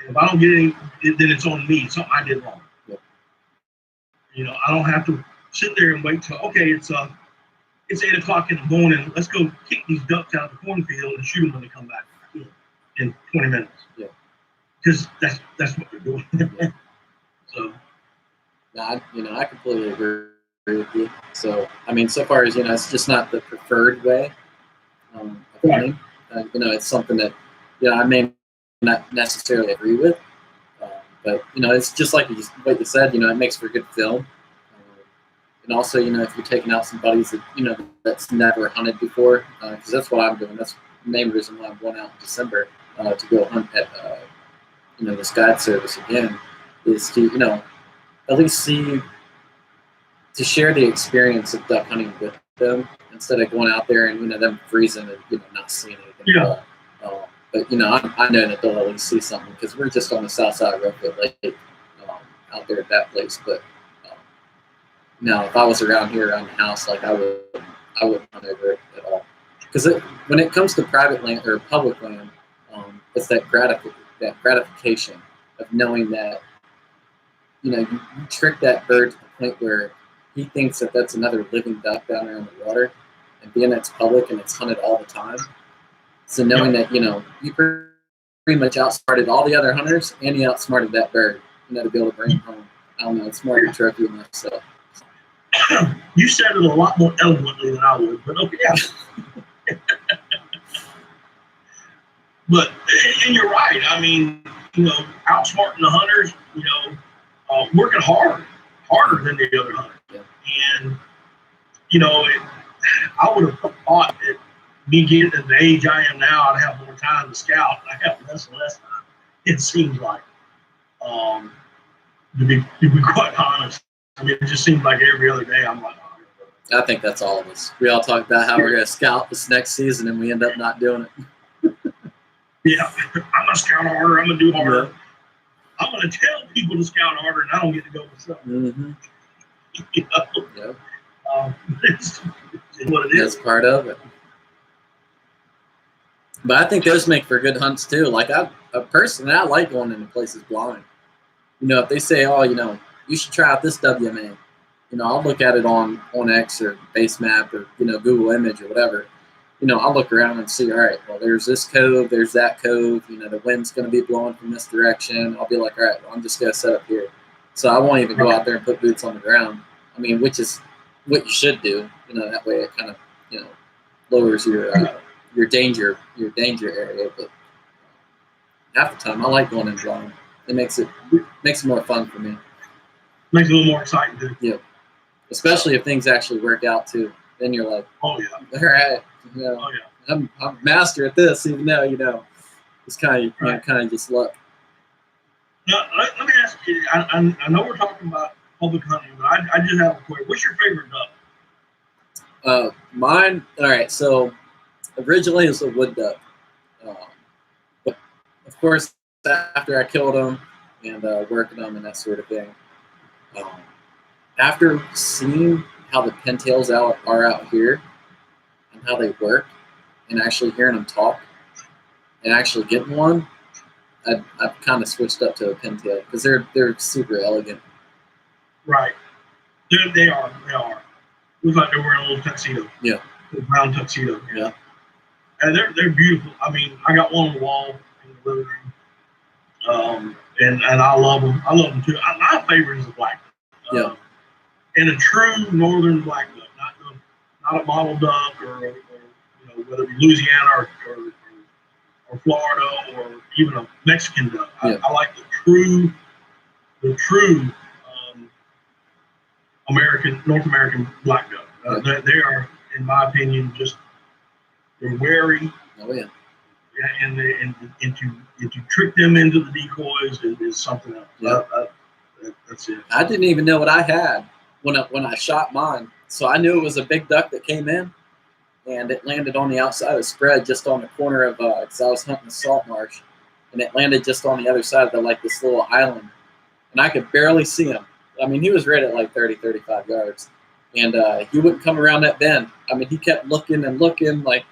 if I don't get any, then it's on me. It's something I did wrong. I don't have to sit there and wait till, okay, it's 8 o'clock in the morning. Let's go kick these ducks out of the cornfield and shoot them when they come back in 20 minutes. Yeah. Because that's what they're doing. So. No, I completely agree with you. So, so far as, it's just not the preferred way of hunting. It's something that, I may not necessarily agree with. But, it's just like what you said, it makes for good film. And also, if you're taking out some buddies that, that's never hunted before, because that's what I'm doing. That's the main reason why I'm going out in December to go hunt at, this guide service again, is to, at least see, to share the experience of duck hunting with them instead of going out there and, them freezing and, not seeing anything. Yeah. But, I know that they'll at least see something because we're just on the south side of Redwood Lake out there at that place. But now, if I was around here around the house, like I wouldn't hunt over it at all. Because when it comes to private land or public land, it's that gratification of knowing that, you trick that bird to the point where he thinks that that's another living duck down there in the water, and being it's public and it's hunted all the time. So knowing that, you pretty much outsmarted all the other hunters, and you outsmarted that bird, to be able to bring him home. I don't know, it's more of a trophy than myself. You said it a lot more eloquently than I would, but okay, yeah. But, and you're right. Outsmarting the hunters, working harder than the other hunters. Yeah. And, I would have thought that me getting at the age I am now, I'd have more time to scout. I have less and less time, it seems like. To be quite honest. It just seems like every other day I'm like, oh. I think that's all of us. We all talk about how we're going to scout this next season, and we end up not doing it. Yeah, I'm going to scout harder. I'm going to do harder. Yeah. I'm going to tell people to scout harder, and I don't get to go myself. Mm-hmm. Yeah. It's what it That's is. part of it. But I think those make for good hunts too. Like personally, I like going into places blind. You know, if they say, oh, you know, you should try out this WMA, you know, I'll look at it on X or Base Map or, you know, Google Image or whatever. You know, I'll look around and see, all right, well, there's this cove, there's that cove, you know, the wind's going to be blowing from this direction. I'll be like, all right, well, I'm just going to set up here. So I won't even go out there and put boots on the ground. I mean, which is what you should do. You know, that way it kind of, you know, lowers your danger area. But half the time, I like going in blind. It makes it more fun for me. Makes it a little more exciting too. Yeah, especially if things actually work out too. Then you're like, oh yeah, all right, you know, oh yeah, I'm master at this, even though, you know, it's kind of right. kind of just luck. Now, let me ask you. I know we're talking about public hunting, but I just have a question. What's your favorite duck? Mine. All right. So originally it was a wood duck, but of course after I killed them and working them and that sort of thing, after seeing how the pintails are out here and how they work, and actually hearing them talk, and actually getting one, I've kind of switched up to a pintail because they're super elegant. Right. They are. Looks like they're wearing a little tuxedo. Yeah. A brown tuxedo. Yeah. And they're beautiful. I mean, I got one on the wall in the living room. And I love them. I love them too. My favorite is the black duck. Yeah. And a true northern black duck, not a model duck or you know, whether it be Louisiana or Florida or even a Mexican duck. Yeah. I like the true North American black duck. They are, in my opinion, they're wary. Oh yeah. And to trick them into the decoys is something else. Yeah. That's it. I didn't even know what I had when I shot mine. So I knew it was a big duck that came in, and it landed on the outside of the spread, just on the corner of because I was hunting the salt marsh, and it landed just on the other side of this little island, and I could barely see him. I mean, he was right at like 30, 35 yards, and he wouldn't come around that bend. I mean, he kept looking and looking, like,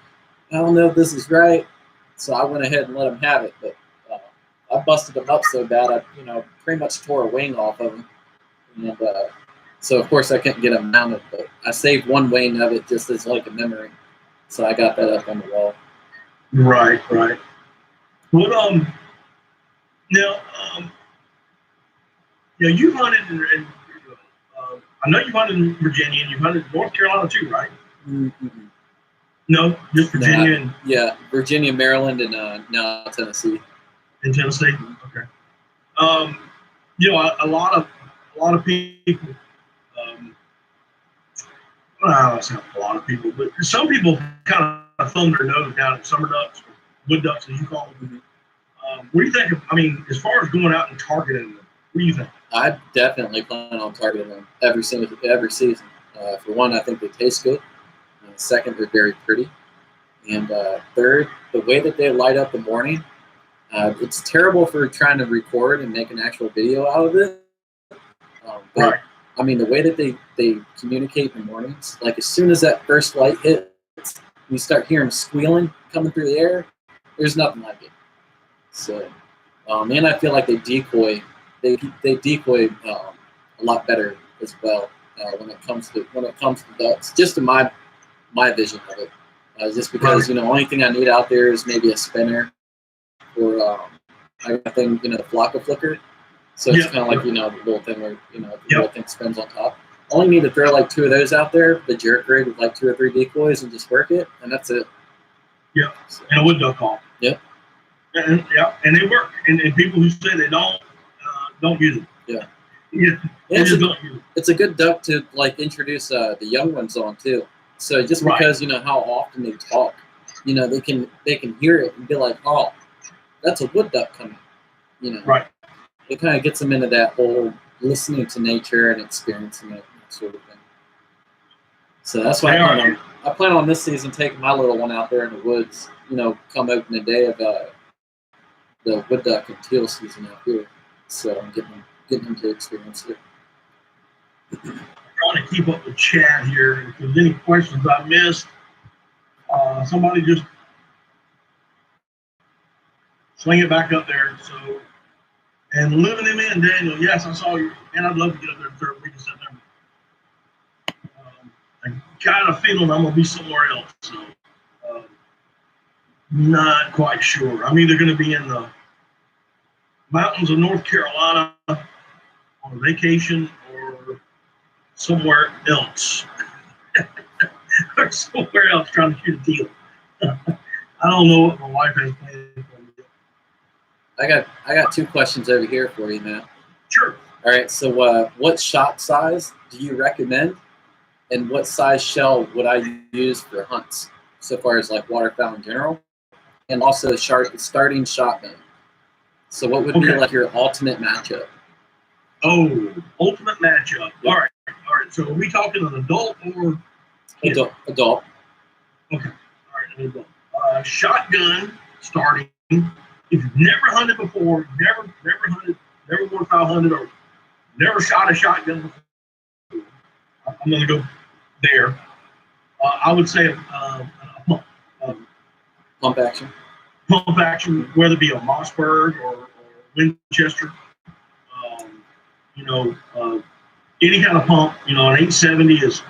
I don't know if this is right. So I went ahead and let him have it, but I busted him up so bad, I pretty much tore a wing off of him, and so of course I couldn't get him mounted, but I saved one wing of it just as like a memory, so I got that up on the wall. Right. What now you hunted in I know you hunted in Virginia and you hunted in North Carolina too, right? Mm-hmm. No, just Virginia. Yeah, Virginia, Maryland, and now Tennessee. In Tennessee, okay. A lot of people. Well, I don't say a lot of people, but some people kind of thumb their nose down at summer ducks, or wood ducks, as you call them. Mm-hmm. What do you think? I mean, as far as going out and targeting them, what do you think? I definitely plan on targeting them every season. For one, I think they taste good. Second, they're very pretty. And third, the way that they light up the morning, it's terrible for trying to record and make an actual video out of it. But, Right. I mean, the way that they communicate in the mornings, like as soon as that first light hits, you start hearing squealing coming through the air. There's nothing like it. So, and I feel like they decoy. They decoy a lot better as well when it comes to ducks. Just in my vision of it, just because the only thing I need out there is maybe a spinner or I think the flocker flicker. So it's kind of like the little thing where the little thing spins on top. Only need to throw like 2 of those out there, the jerk rig with like 2 or 3 decoys, and just work it, and that's it. Yeah, so, and a wood duck call. Yep. And they work. And people who say they don't use it. Yeah. Yeah. It's a good duck to like introduce the young ones on too. So just because how often they talk, they can hear it and be like, oh, that's a wood duck coming. Right. It kind of gets them into that whole listening to nature and experiencing it sort of thing. So that's why I plan on this season taking my little one out there in the woods. Come open the day of the wood duck and teal season out here. So I'm getting them to experience it. want to keep up with chat here. If there's any questions I missed, somebody just sling it back up there. So, and living him in, Daniel. Yes, I saw you, and I'd love to get up there the third week of September. I got a feeling I'm gonna be somewhere else. So, not quite sure. I'm either gonna be in the mountains of North Carolina on vacation or somewhere else. Or somewhere else trying to shoot a deal. I don't know what my wife has planned for me. I got two questions over here for you, Matt. Sure. All right. So, what shot size do you recommend, and what size shell would I use for hunts, so far as like waterfowl in general, and also starting shotgun? So, what would be like your ultimate matchup? Oh, ultimate matchup. All right. So, are we talking an adult or kid? Adult. Okay. All right. Adult. Shotgun starting. If you've never hunted before, never hunted, never waterfowl hunted, or never shot a shotgun before, I'm going to go there. I would say Pump action. Pump action, whether it be a Mossberg or Winchester. Any kind of pump. An 870 is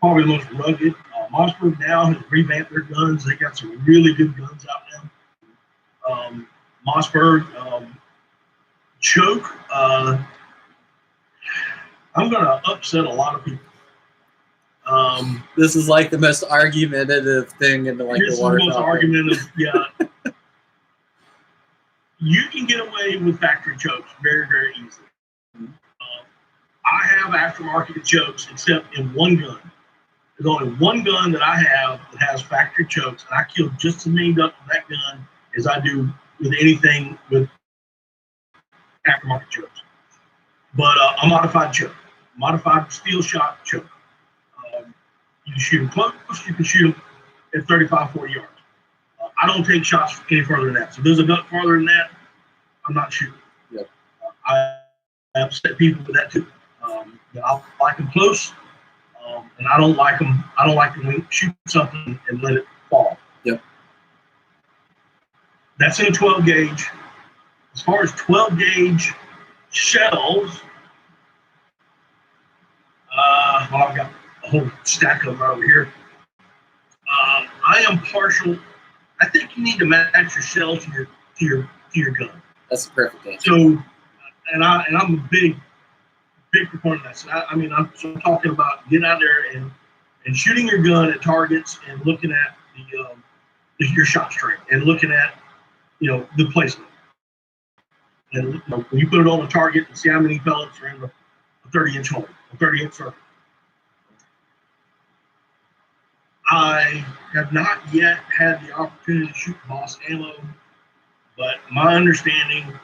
probably the most rugged. Mossberg now has revamped their guns. They got some really good guns out now. Mossberg, choke. I'm going to upset a lot of people. This is like the most argumentative thing in the waterfowl. This is the most argumentative. Yeah. You can get away with factory chokes very, very easily. I have aftermarket chokes except in one gun. There's only one gun that I have that has factory chokes, and I kill just as many ducks with that gun as I do with anything with aftermarket chokes. But a modified choke, modified steel shot choke. You can shoot them close, you can shoot them at 35, 40 yards. I don't take shots any further than that. So if there's a duck farther than that, I'm not shooting. Yep. I upset people with that too. I like them close, and I don't like them. I don't like to shoot something and let it fall. Yep. That's in a 12 gauge. As far as 12 gauge shells, I've got a whole stack of them right over here. I am partial. I think you need to match your shells to your gun. That's the perfect answer. So, and I'm a big proponent of that. So I'm talking about getting out there and shooting your gun at targets and looking at your shot string and looking at the placement. And when you put it on a target and see how many pellets are in a 30-inch hole, a 30-inch circle. I have not yet had the opportunity to shoot Boss ammo, but my understanding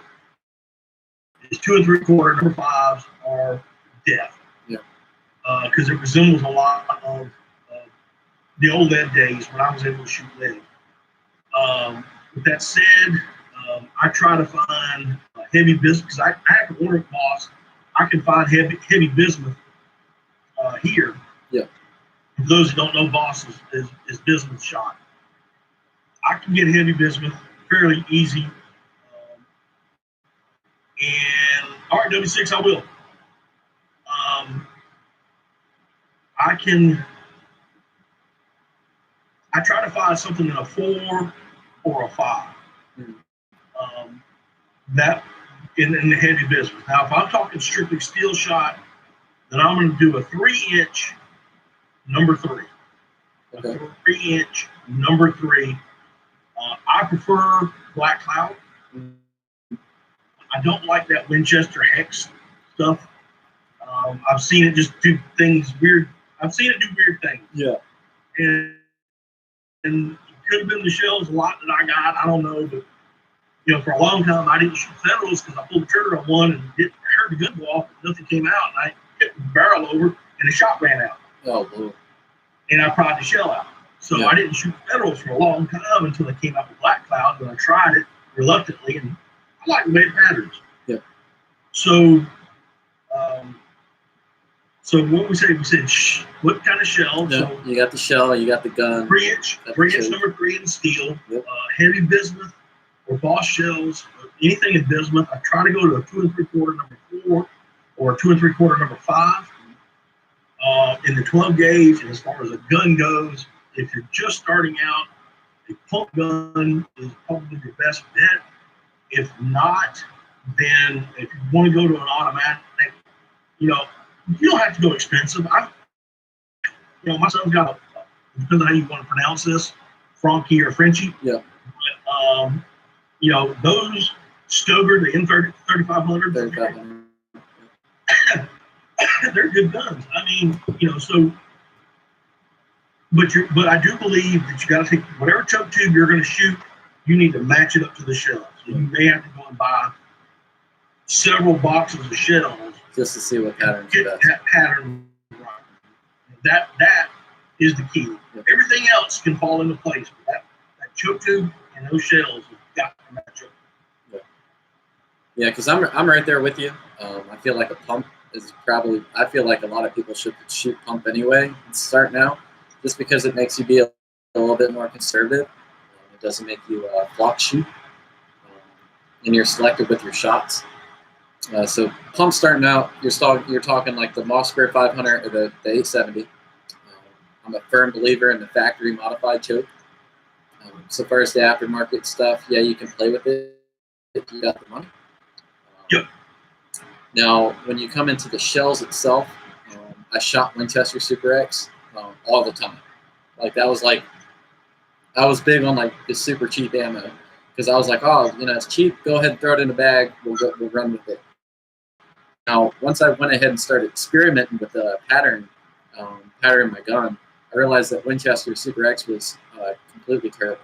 is 2 3/4 number 5s are death. Yeah. Because it resembles a lot of the old lead days when I was able to shoot lead. With that said, I try to find heavy bismuth because I have to order Boss. I can find heavy bismuth here. Yeah. For those who don't know, Boss is bismuth shot. I can get heavy bismuth fairly easy. And RW6, I will. I try to find something in a 4 or a 5. That in the heavy bismuth. Now, if I'm talking strictly steel shot, then I'm going to do a 3-inch number 3. Okay. A 3-inch number 3. I prefer Black Cloud. I don't like that Winchester Hex stuff. I've seen it just do things weird. I've seen it do weird things. Yeah. And it could have been the shells a lot that I got. I don't know, but for a long time I didn't shoot Federals because I pulled the trigger on one and heard the gun go off, and nothing came out, and I hit the barrel over, and the shot ran out. Oh, Lord. And I pried the shell out. So Yeah. I didn't shoot Federals for a long time until they came out with Black Cloud, and I tried it reluctantly, and I like the way it patterns. Yeah. So So what we said, what kind of shell? No, So you got the shell, you got the gun. 3-inch, Got the 3-inch choke. number 3 in steel, Yep. heavy bismuth or boss shells, anything in bismuth. I try to go to a 2 3/4 number 4 or a 2 3/4 number 5. In the 12 gauge, and as far as a gun goes, if you're just starting out, a pump gun is probably your best bet. If not, then if you want to go to an automatic, you don't have to go expensive. My son's got depends on how you want to pronounce this, Frankie or Frenchie. Yeah. But, those Stoger, the M3500, 3500. they're good guns. I mean, but I do believe that you got to take whatever choke tube you're going to shoot, you need to match it up to the shells. So you may have to go and buy several boxes of shells Just to see what patterns get are best. that pattern right. That is the key. Yep. Everything else can fall into place. But that choke tube and those shells have got to match up. Yeah, because I'm right there with you. I feel like a pump is probably. I feel like a lot of people should shoot pump anyway and start now, just because it makes you be a little bit more conservative. It doesn't make you flock shoot, and you're selective with your shots. So pump starting out, you're talking like the Mossberg 500 or the 870. I'm a firm believer in the factory modified choke. So far as the aftermarket stuff, yeah, you can play with it if you got the money. Yep. Now, when you come into the shells itself, I shot Winchester Super X all the time. I was big on like the super cheap ammo because I was like, oh, it's cheap. Go ahead and throw it in a bag. We'll run with it. Now, once I went ahead and started experimenting with the pattern my gun, I realized that Winchester Super X was completely terrible.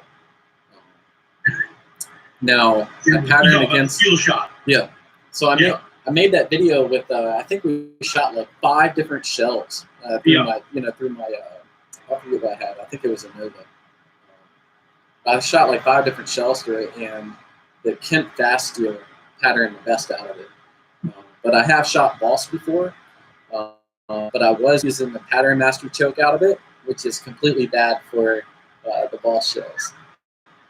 Now, I patterned against steel shot. Yeah. So I made that video with I think we shot like 5 different shells through my I forget what I had. I think it was a Nova. I shot like 5 different shells through it, and the Kent Fast Steel patterned the best out of it. But I have shot Boss before, but I was using the Pattern Master choke out of it, which is completely bad for the Boss shells.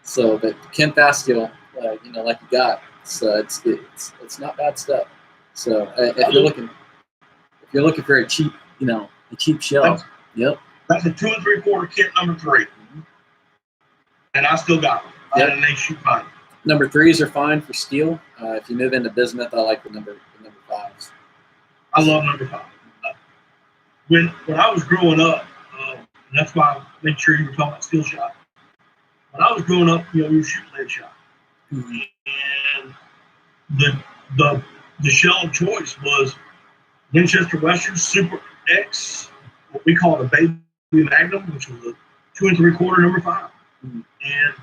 So, but Kent Fast Steel, like you got, so it's not bad stuff. So if you're looking for a cheap, a cheap shell, That's a 2 3/4 Kent number 3, and I still got them. Yep. And they shoot fine. Number 3s are fine for steel. If you move into bismuth, I like the number 5s. I love number 5. When I was growing up, and that's why I made sure you were talking about steel shot. When I was growing up, we were shooting lead shot, and the shell of choice was Winchester Western Super X, what we call the Baby Magnum, which was a 2 3/4 number 5. And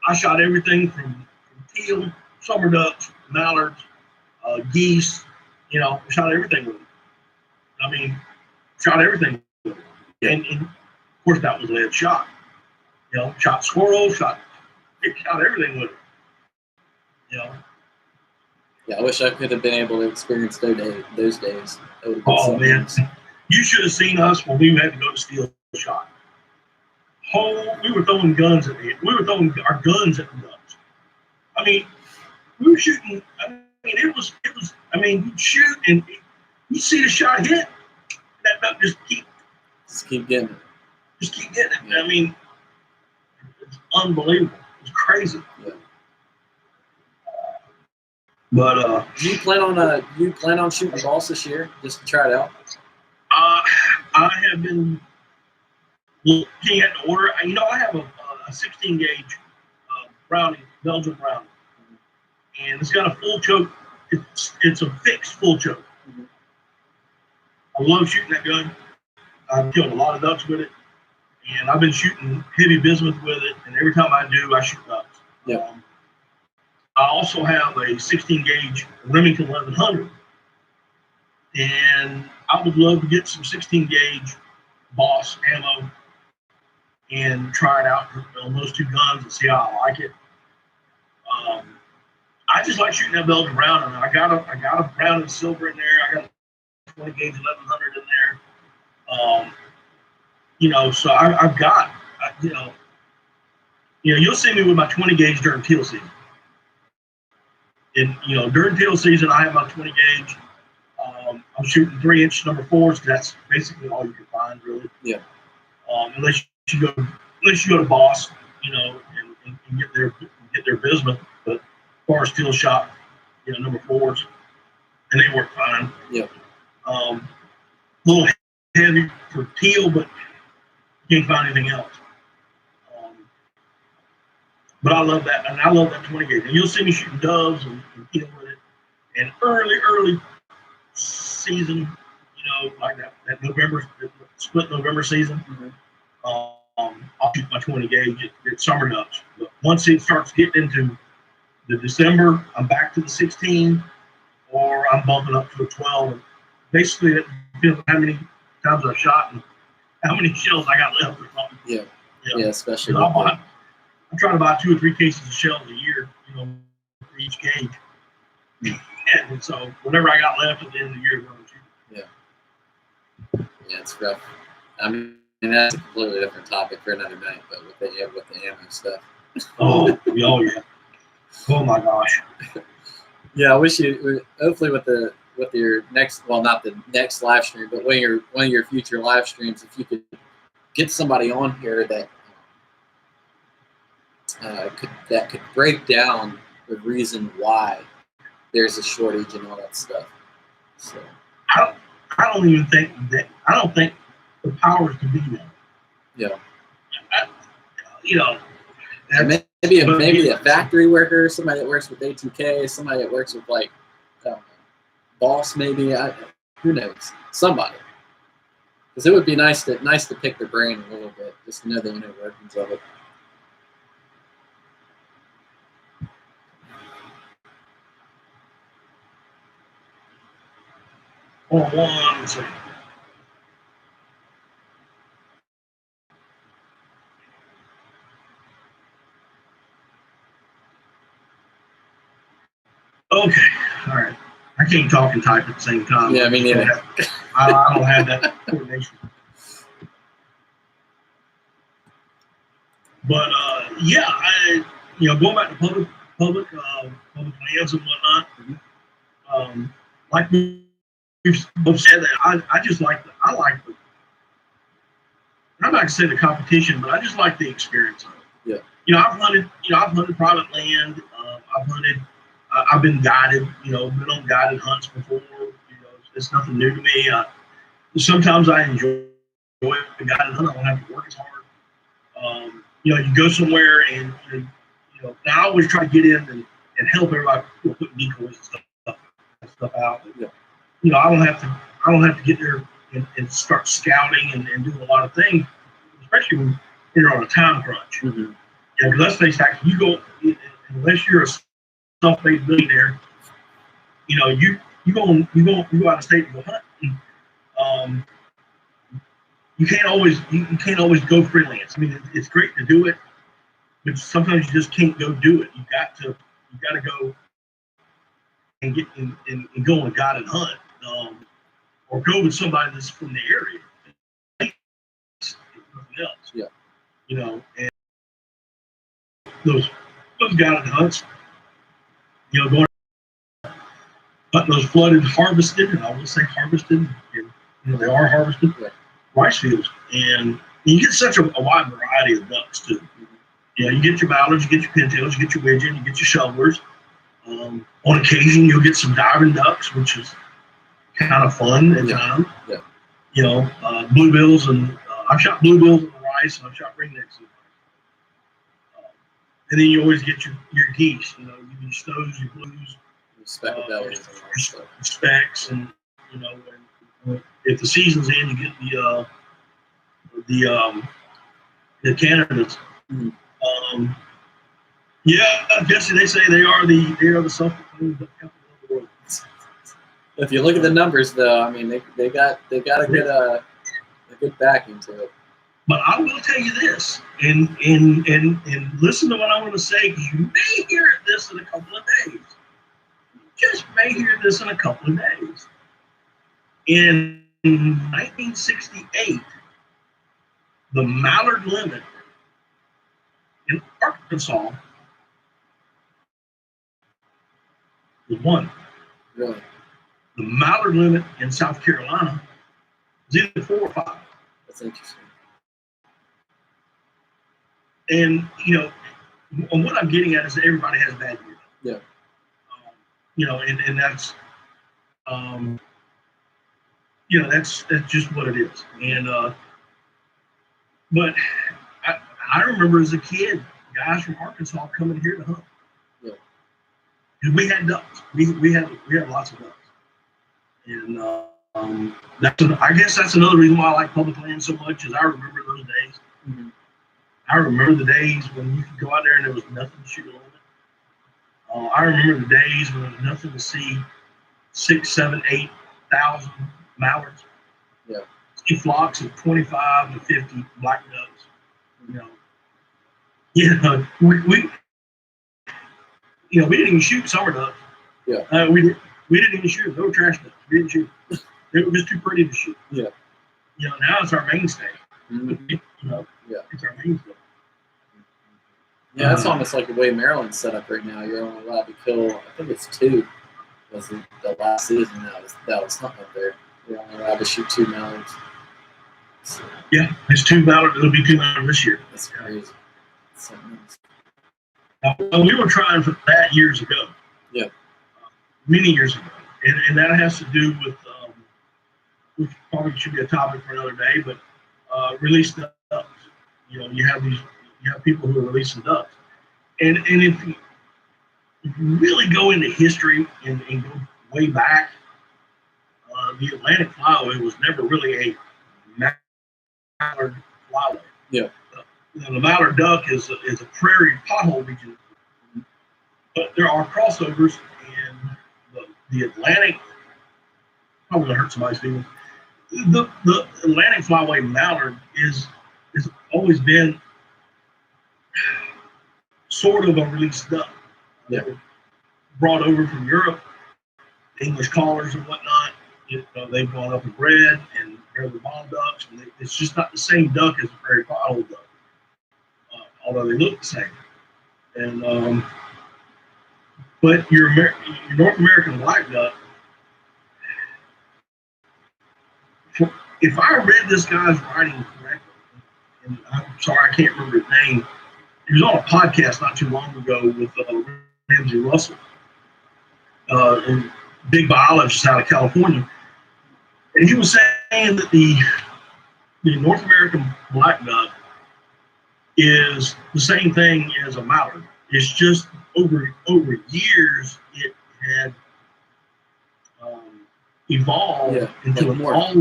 I shot everything from teal, summer ducks, mallards, geese. Shot everything with it. I mean, shot everything with it. And of course, that was lead shot. Shot squirrels, shot everything with it. Yeah, I wish I could have been able to experience those days. Oh man, you should have seen us when we had to go to steel shot. We were throwing guns at we were throwing our guns at the ducks. I mean, we were shooting. I mean, it was. I mean, you'd shoot and you see the shot hit. That duck just keep getting it. Yeah. I mean, it's unbelievable. It's crazy. Yeah. But do you plan on shooting balls this year just to try it out? I have been looking at the order. I have a 16 gauge Browning, Belgian Browning, and it's got a full choke. It's a fixed full choke. I love shooting that gun. I've killed a lot of ducks with it, and I've been shooting heavy bismuth with it. And every time I do, I shoot ducks. Yeah. I also have a 16 gauge Remington 1100, and I would love to get some 16 gauge Boss ammo and try it out on those 2 guns and see how I like it. I just like shooting that Belgian round, and I got a brown and silver in there. I got 20 gauge 1100 in there. You know, so I've got, you know, you'll see me with my 20 gauge during teal season. And, you know, during teal season, I have my 20 gauge. I'm shooting 3-inch number 4s because that's basically all you can find, really. Yeah. Unless you go to Boss, you know, and get their bismuth. But as far as steel shop, you know, number 4s, and they work fine. Yeah. A little heavy for teal, but you can't find anything else. But I love that, and I love that 20 gauge. And you'll see me shooting doves and teal with it. And early season, you know, like that November, split November season, I'll shoot my 20 gauge at summer ducks. But once it starts getting into the December, I'm back to the 16, or I'm bumping up to a 12. And basically, it depends on how many times I've shot and how many shells I got left or something. Yeah. You know? Yeah, especially. I'm trying to buy 2 or 3 cases of shells a year, you know, for each gauge. And so whatever I got left at the end of the year, I'm shooting. Yeah, it's rough. I mean, that's a completely different topic for another night, but with the ammo stuff. Oh yeah. Oh my gosh. Yeah, I wish you. Hopefully, with your next, well, not the next live stream, but one of your future live streams, if you could get somebody on here that could break down the reason why there's a shortage and all that stuff. So I don't even think that. I don't think the powers to be there. yeah. You know. Maybe a factory worker, somebody that works with A2K, somebody that works with like Boss, maybe. Who knows? Somebody, because it would be nice to pick their brain a little bit, just to know the inner workings of it. One second. Okay, all right. I can't talk and type at the same time. Yeah, me neither. I don't have that coordination. But yeah, going back to public lands and whatnot. Like we've both said, that I just like I like the. I'm not gonna say the competition, but I just like the experience of it. Yeah. I've hunted private land. I've been guided. Been on guided hunts before. It's nothing new to me. Sometimes I enjoy the guided hunt. I don't have to work as hard. You go somewhere and I always try to get in and help everybody put decoys and stuff out. But, I don't have to get there and start scouting and doing a lot of things, especially when you're on a time crunch. Mm-hmm. Because let's face it, you go unless you're a self-made billionaire, you go out of state and go hunt. You can't always go freelance. I mean, it's great to do it, but sometimes you just can't go do it. You got to go and get and go on a guided hunt, or go with somebody that's from the area. Nothing else. Yeah. And those guided hunts, going hunting those flooded, harvested, and I will say harvested, and they are harvested rice fields, and you get such a wide variety of ducks too. You get your mallards, you get your pintails, you get your widgeon, you get your shovelers. On occasion, you'll get some diving ducks, which is kind of fun at times. Yeah. Bluebills, and I've shot bluebills in the rice, and I've shot ringnecks in the rice. And then you always get your geese. You get your snows, your blues, speckled bellies, your specks, and if the season's in, you get the Canadas. Mm. Jesse, they say they are the self-proclaimed duck capital of the world. If you look at the numbers, though, I mean, they got a good backing to it. But I will tell you this, and listen to what I'm going to say, because you may hear this in a couple of days. You just may hear this in a couple of days. In 1968, the mallard limit in Arkansas was 1. Really? The mallard limit in South Carolina is either 4 or 5. That's interesting. And and what I'm getting at is that everybody has bad years. Yeah. And that's that's just what it is. And but I remember as a kid, guys from Arkansas coming here to hunt. Yeah. And we had ducks. We had lots of ducks. And I guess that's another reason why I like public land so much, is I remember those days. Mm-hmm. I remember the days when you could go out there and there was nothing to shoot on it. I remember the days when there was nothing to see 6, 7, 8,000 mallards. Yeah. See flocks of 25 to 50 black ducks. We didn't even shoot summer ducks. Yeah. We didn't even shoot. They were trash ducks. We didn't shoot. They were just too pretty to shoot. Yeah. Now it's our mainstay. Mm-hmm. Yeah. It's our mainstay. Yeah, that's almost like the way Maryland's set up right now. You're only allowed to kill, I think it's 2. Was the last season that was hunting up there. You're only allowed to shoot 2 mallards. So, Yeah, it's 2 mallards. It'll be 2 mallards this year. that's crazy. That's something else. Now, we were trying for that years ago. Yeah. Many years ago, and that has to do with which probably should be a topic for another day, but release ducks. You have people who are releasing ducks, and if you really go into history and go way back, the Atlantic flyway was never really a mallard flyway. Yeah. The mallard duck is a prairie pothole region, but there are crossovers, and the Atlantic, probably gonna hurt somebody's feelings. The Atlantic flyway mallard is always been sort of a released duck. Yeah. Brought over from Europe, English collars and whatnot. They've gone up and bred, and they're the bomb ducks. And it's just not the same duck as a prairie pothole duck, although they look the same. And but your North American black duck, if I read this guy's writing correctly, and I'm sorry I can't remember his name, he was on a podcast not too long ago with Ramsey Russell, a big biologist out of California, and he was saying that the North American black duck is the same thing as a mallard. It's just over years it had evolved into an all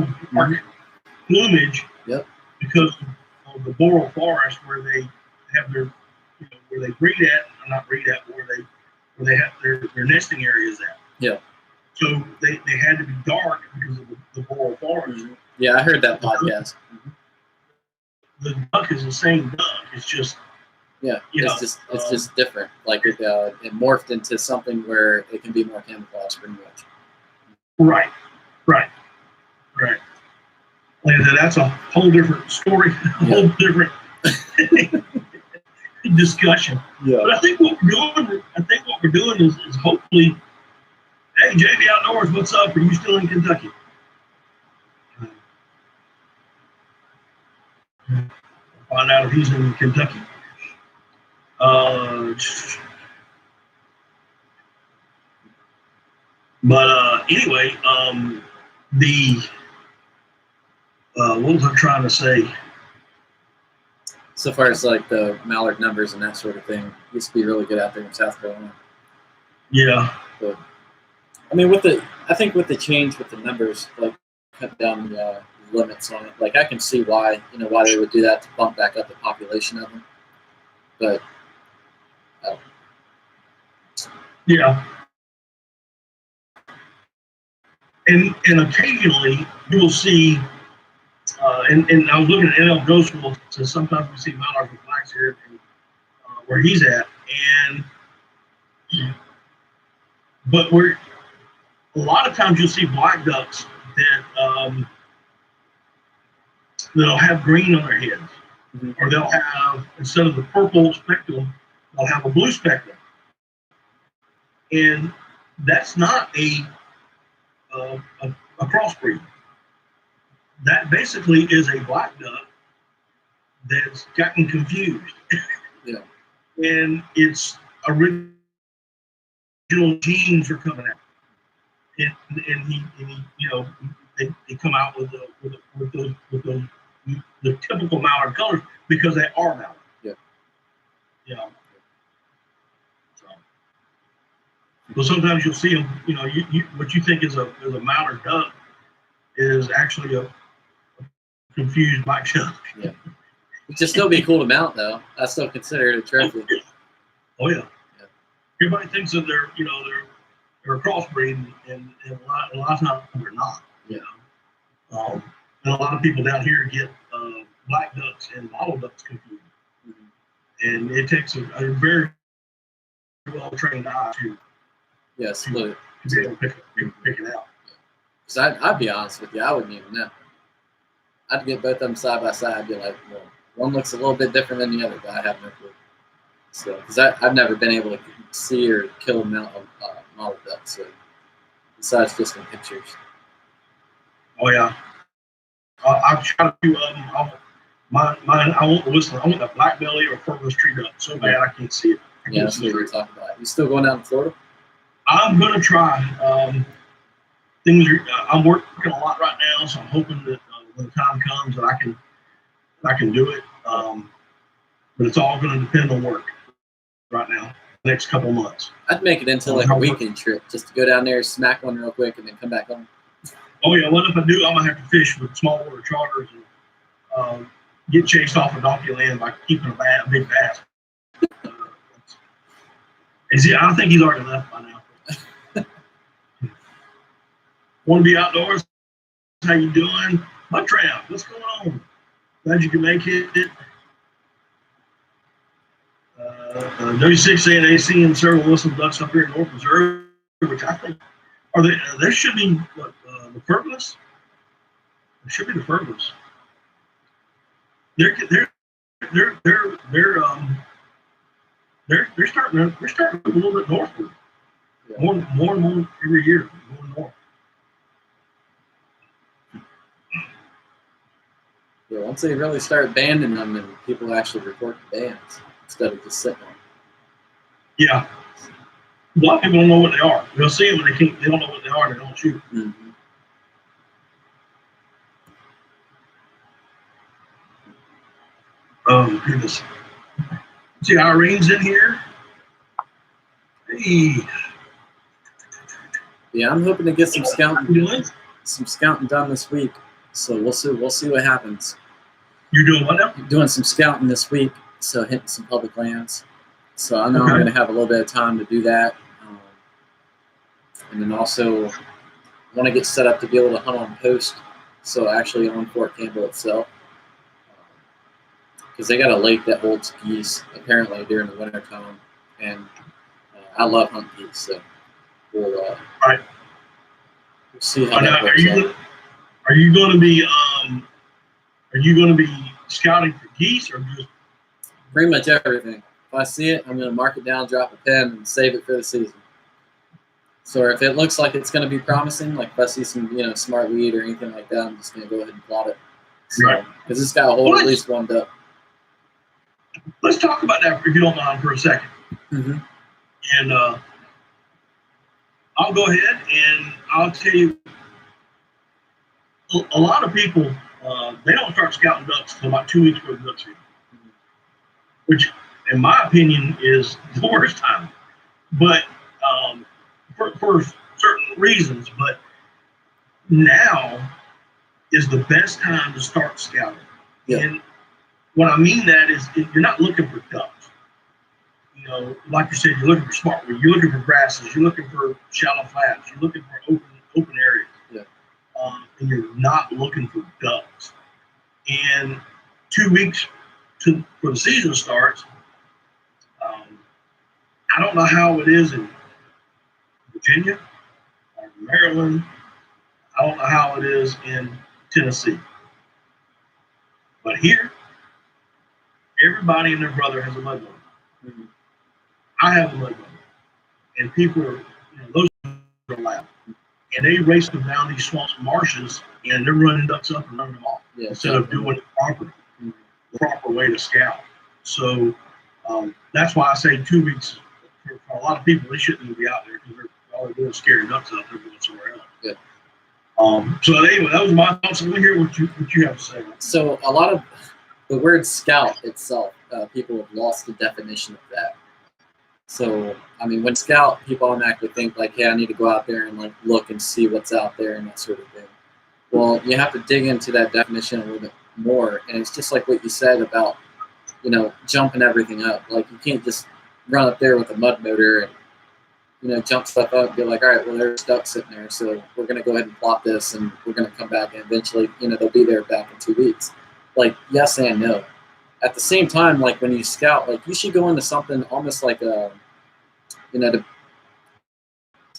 plumage. Yep. Because of the boreal forest where they have their, where they breed at, or not breed at, but where they have their nesting areas at. Yeah. So they had to be dark because of the boreal forest. Mm-hmm. Yeah, I heard that podcast. The duck is the same duck. It's just it's just different. Like it morphed into something where it can be more camouflaged, pretty much. Right. And that's a whole different story, a whole different discussion. Yeah. But I think what we're doing is hopefully, hey, JV Outdoors, what's up? Are you still in Kentucky? Find out if he's in Kentucky. But anyway, what was I trying to say? So far as like the mallard numbers and that sort of thing, used to be really good out there in South Carolina. Yeah. But I mean, I think with the change with the numbers, like cut down the limits on it. Like I can see why they would do that to bump back up the population of them. But yeah. And occasionally you will see, and I was looking at NL Ghost School, so sometimes we see mallards with blacks here where he's at, but a lot of times you'll see black ducks that they'll have green on their heads, or they'll have, instead of the purple speculum, they'll have a blue speculum, and that's not a crossbreed. That basically is a black duck that's gotten confused. Yeah. And its original genes are coming out. And he you know, they come out with the typical mallard colors because they are mallard. Yeah. You know. So sometimes you'll see them. You know, you what you think is a mallard duck is actually a confused black duck. Yeah. It'd just still be cool to mount, though. I still consider it a trophy. Oh yeah. Everybody thinks that they're a crossbreed, and a lot of times they're not. Yeah. And a lot of people down here get black ducks and mottled ducks confused, and it takes a very well trained eye to split it. to be able to pick it out. Because I'd be honest with you, I wouldn't even know. I'd get both of them side by side. I'd be like, well, one looks a little bit different than the other, but I have no clue. So, because I've never been able to see or kill a mottled duck, so besides just in pictures. Oh yeah, I've tried to mine. I want the whistler. I want the black belly or purple tree duck so bad I can't see it. Yeah, that's what we're talking about. You still going down to Florida? I'm gonna try. Things are. I'm working a lot right now, so I'm hoping that when the time comes that I can do it. But it's all going to depend on work right now. The next couple of months. I'd make it into like a weekend trip, just to go down there, smack one real quick, and then come back home. Oh yeah, well if I do, I'm gonna have to fish with small water charters and get chased off of donkey land by keeping a big bass. I think he's already left by now. Want to be outdoors? How you doing? My tramp, what's going on? Glad you can make it. W6 saying they seeing several whistle ducks up here in North Missouri, which I think there should be the purpose. It should be the purpose. They're starting to move a little bit northward. Yeah. More and more every year, more and more. Yeah, once they really start banding them, and people actually report the bands instead of just sitting on them. Yeah. A lot of people don't know what they are. They'll see them and they don't know what they are, they don't shoot. Mm-hmm. Oh goodness. See Irene's in here. Hey. Yeah, I'm hoping to get some scouting done this week. So we'll see what happens. You're doing what now? Doing some scouting this week, so hitting some public lands. So I know I'm going to have a little bit of time to do that. And then also want to get set up to be able to hunt on post, so actually on Fort Campbell itself. Because they got a lake that holds geese, apparently, during the winter time. And I love hunting geese, so we'll see how that works out. Are you going to be scouting for geese or just pretty much everything? If I see it, I'm going to mark it down, drop a pin, and save it for the season. So if it looks like it's going to be promising, like if I see some smart weed or anything like that, I'm just going to go ahead and plot it. So, because it's got to hold at least one duck. Let's talk about that if you don't mind for a second. Mm-hmm. And I'll go ahead and I'll tell you. A lot of people, they don't start scouting ducks until about 2 weeks before the duck season, which, in my opinion, is the worst time. But for certain reasons, but now is the best time to start scouting. Yeah. And what I mean that is, you're not looking for ducks. Like you said, you're looking for smart weed, you're looking for grasses, you're looking for shallow flats, you're looking for open areas. Yeah. And you're not looking for ducks. And 2 weeks for the season starts. I don't know how it is in Virginia or Maryland. I don't know how it is in Tennessee, but here, everybody and their brother has a mud motor. Mhm. I have a mud motor, and people are, those are loud, and they race them down these swamps and marshes, and they're running ducks up and running them off Yeah, instead of doing it properly, Mhm. the proper way to scout. So that's why I say 2 weeks. For a lot of people, they shouldn't even be out there because all they're doing is scaring ducks out there going somewhere else. Yeah. So anyway, that was my thoughts. Let me hear what you have to say. So a lot of the word scout itself, people have lost the definition of that. So, I mean, when scout, people automatically think like, hey, I need to go out there and like look and see what's out there and that sort of thing. Well, you have to dig into that definition a little bit more. And it's just like what you said about, jumping everything up. Like you can't just run up there with a mud motor and, jump stuff up and be like, all right, well, there's ducks sitting there. So we're going to go ahead and plot this and we're going to come back and eventually, they'll be there back in 2 weeks. Like, yes and no. At the same time, like when you scout, like you should go into something almost like to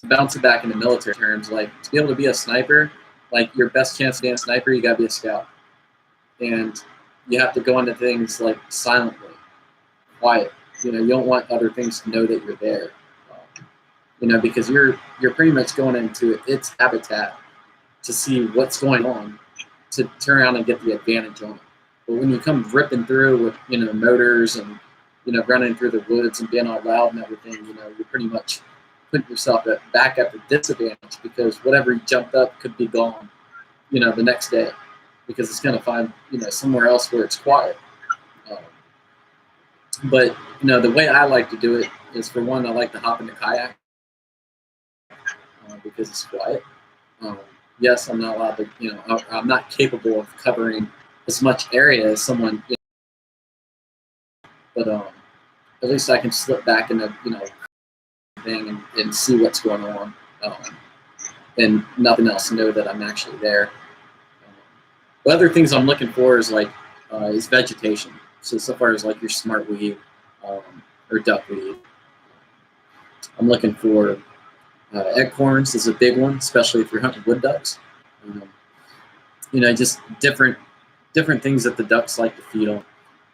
bounce it back into military terms, like to be able to be a sniper, like your best chance of being a sniper, you gotta be a scout. And you have to go into things like silently, quiet. You don't want other things to know that you're there. Because you're pretty much going into its habitat to see what's going on, to turn around and get the advantage on it. But when you come ripping through with motors and running through the woods and being all loud and everything, you're pretty much putting yourself back at the disadvantage because whatever you jumped up could be gone, the next day because it's going to find somewhere else where it's quiet. But the way I like to do it is, for one, I like to hop in the kayak because it's quiet. Yes, I'm not allowed to, I'm not capable of covering as much area as someone, but at least I can slip back into, thing and see what's going on, and nothing else, know that I'm actually there. The other things I'm looking for is is vegetation. So far as like your smartweed or duckweed, I'm looking for acorns is a big one, especially if you're hunting wood ducks. Just different things that the ducks like to feed on.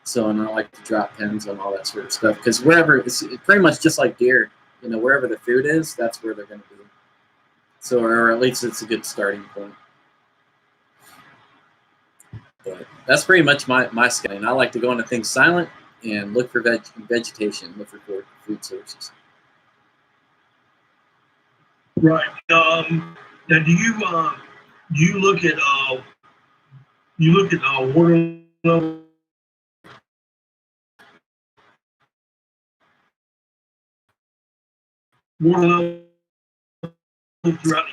So, and I like to drop pins on all that sort of stuff because wherever it's pretty much just like deer. Wherever the food is, that's where they're going to be. So, or at least it's a good starting point. But that's pretty much my scouting. I like to go into things silent and look for vegetation, look for food sources. Right. Now, do you look at water level? Water level throughout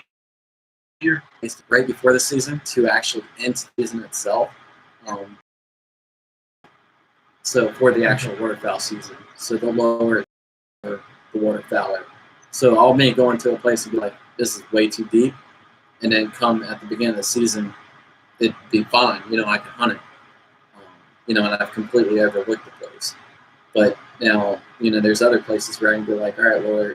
the year. Right before the season to actually end the season itself. So for the actual waterfowl season, so they'll lower the waterfowl. So I'll may go into a place and be like, this is way too deep, and then come at the beginning of the season, it'd be fine. I can hunt it. And I've completely overlooked the place. But now, there's other places where I can be like, all right, well,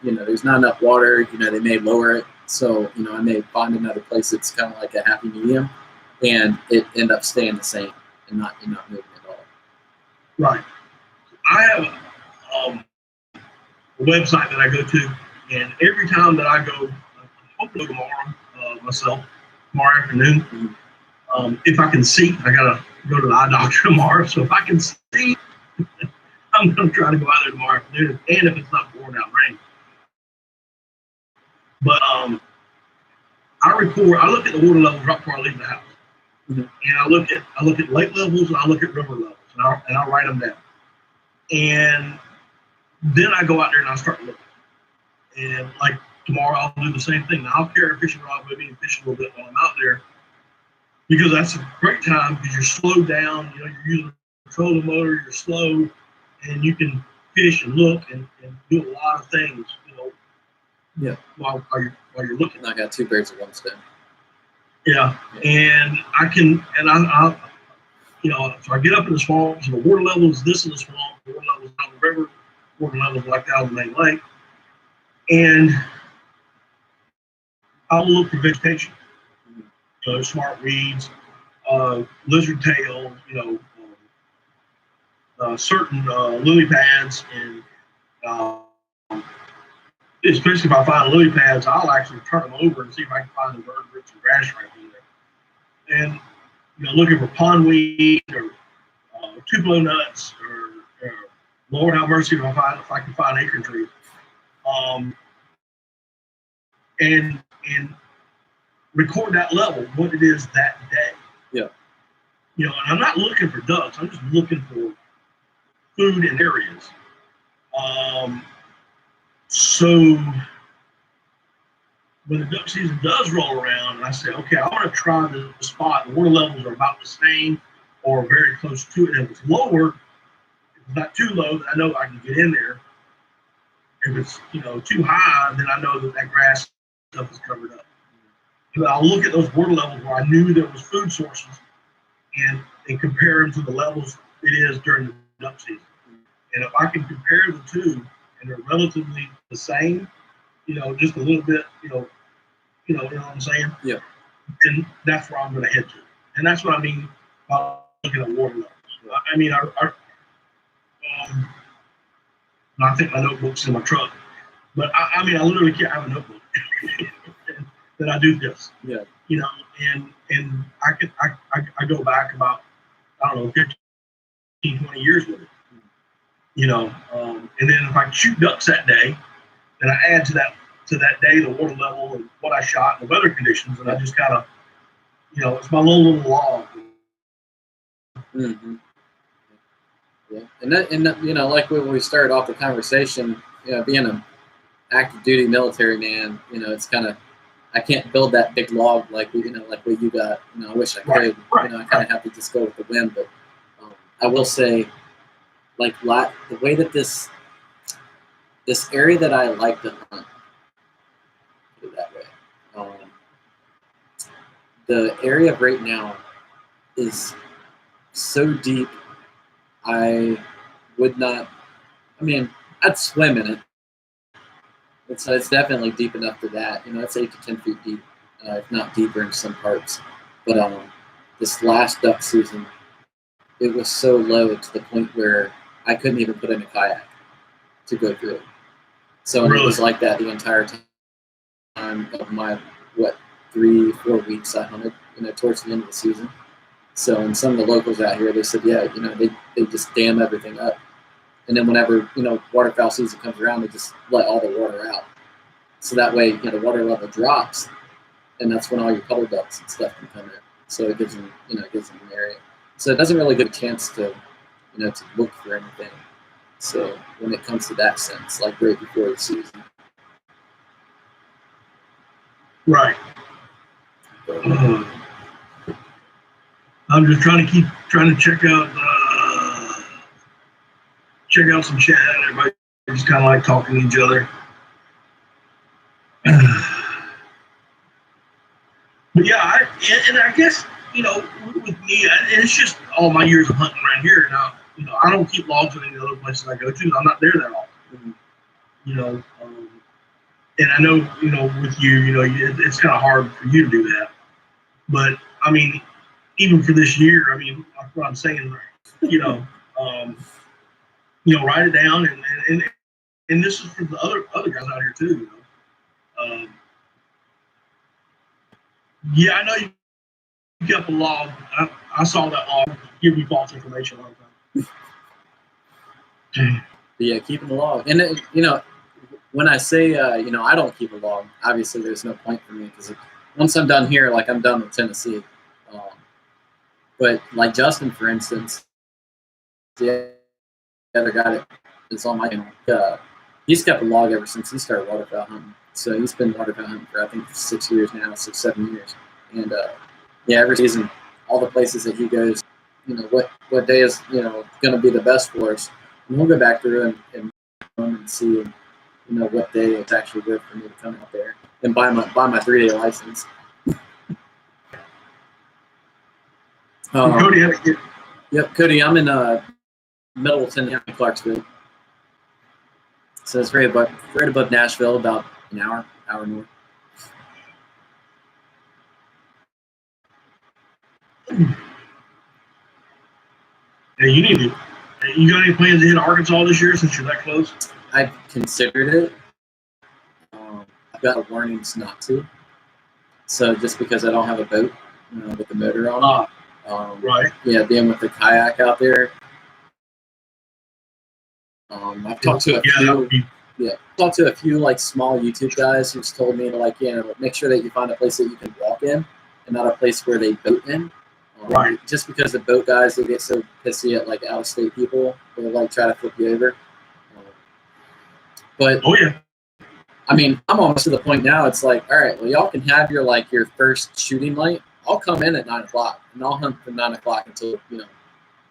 there's not enough water. They may lower it. So, I may find another place that's kind of like a happy medium, and it end up staying the same and not moving at all. Right. I have a website that I go to, and every time that I go, hopefully tomorrow myself, tomorrow afternoon, if I can see, I gotta go to the eye doctor tomorrow. So if I can see, I'm gonna try to go out there tomorrow afternoon, and if it's not pouring out rain. But I look at the water levels right before I leave the house, and I look at lake levels and I look at river levels, and I write them down, and then I go out there and I start looking. And like tomorrow, I'll do the same thing. Now, I'll carry a fishing rod with me and fish a little bit while I'm out there, because that's a great time because you're slowed down. You're using a trolling motor, you're slow, and you can fish and look and do a lot of things. Yeah. While you're looking. I got two birds with one stone. Yeah, and I can, and I so I get up in the swamp. So the water level is this in the swamp, the water level is down the river, water level is like down the main lake, and I'll look for vegetation. smart weeds, lizard tail, certain lily pads, and especially if I find lily pads, I'll actually turn them over and see if I can find the bird roots and grass right in there. And looking for pondweed or tupelo nuts or Lord have mercy if I can find acorn trees. And record that level, what it is that day. Yeah. And I'm not looking for ducks. I'm just looking for food in areas. So when the duck season does roll around, and I say, okay, I want to try the spot. The water levels are about the same or very close to it. If it's lower, if it's not too low, then I know I can get in there. If it's too high, then I know that grass stuff is covered up. But I'll look at those water levels where I knew there was food sources and compare them to the levels it is during the duck season. And if I can compare the two and they're relatively the same, just a little bit, you know what I'm saying? Yeah. Then that's where I'm going to head to. And that's what I mean by looking at water levels. I mean, I think my notebook's in my truck, but I mean, I literally can't have a notebook that I do this. Yeah. And I go back about, I don't know, 15, 20 years with it. And then if I shoot ducks that day, then I add to that day the water level and what I shot and the weather conditions, and I just kind of, it's my little log. Mm-hmm. Yeah, and that, like when we started off the conversation, being an active duty military man, it's kind of, I can't build that big log like like what you got. I wish I could. I kind of have to just go with the wind, but I will say, like the way that this area that I like to hunt, put it that way, the area right now is so deep. I would not. I mean, I'd swim in it. It's definitely deep enough for that. It's 8 to 10 feet deep, if not deeper in some parts. But this last duck season, it was so low to the point where I couldn't even put in a kayak to go through it. So It was like that the entire time of my 3-4 weeks I hunted. Towards the end of the season. So, and some of the locals out here, they said, yeah, they just dam everything up. And then whenever, waterfowl season comes around, they just let all the water out. So that way, the water level drops, and that's when all your puddle ducks and stuff can come in. So it gives them, an area. So it doesn't really give a chance to, to look for anything. So when it comes to that sense, like right before the season. Right. I'm just trying to check out some chat. Everybody just kind of like talking to each other. But yeah, and I guess, with me, it's just all my years of hunting around here. Now, I don't keep logs in any other places I go to. I'm not there that often. And I know, with you, it's kind of hard for you to do that. But I mean, even for this year, I mean, that's what I'm saying. Write it down, and this is for the other guys out here too. Yeah, I know you kept a log. I saw that log give me false information all the time. But yeah, keeping the log, and when I say I don't keep a log, obviously there's no point for me because once I'm done here, like I'm done with Tennessee. But like Justin, for instance, the other guy that's on my channel, he's kept a log ever since he started waterfowl hunting. So he's been waterfowl hunting for I think 6 years now, 7 years. And every season, all the places that he goes, what day is going to be the best for us, and we'll go back through and see what day it's actually good for me to come out there and buy my 3-day license. Cody, yep, Cody, I'm in Middle Tennessee, Clarksville. So it's right above Nashville, about an hour north. Yeah, you need to. You got any plans to hit Arkansas this year since you're that close? I've considered it. I've got warnings not to. So just because I don't have a boat with the motor on it. Right. Yeah, being with the kayak out there. I've talked to talked to a few like small YouTube guys who's told me to make sure that you find a place that you can walk in and not a place where they boat in. Right. Just because the boat guys, they get so pissy at like out of state people, they like try to flip you over. But oh yeah, I mean, I'm almost to the point now. It's like, all right, well, y'all can have your first shooting light. I'll come in at 9 o'clock and I'll hunt from 9 o'clock until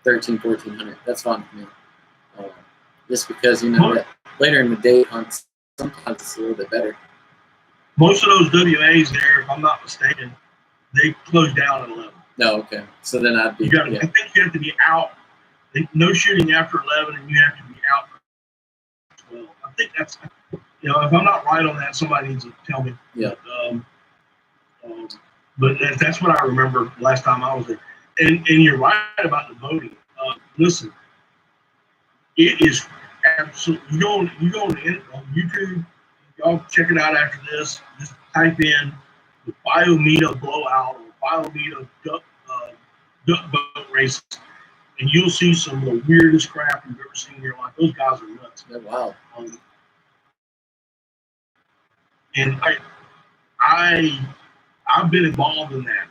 13, 1400. That's fine with me. Just because that later in the day hunts sometimes it's a little bit better. Most of those WAs there, if I'm not mistaken, they close down at 11. No, okay. So then I'd be. I think you have to be out. No shooting after 11, and you have to be out. Well, I think that's. If I'm not right on that, somebody needs to tell me. Yeah. But that's what I remember last time I was there. And you're right about the boating. Listen, it is absolutely. You go on YouTube. Y'all check it out after this. Just type in the Biometa blowout or Biometa duck boat races, and you'll see some of the weirdest crap you've ever seen in your life. Those guys are nuts. Oh, wow. And I've been involved in that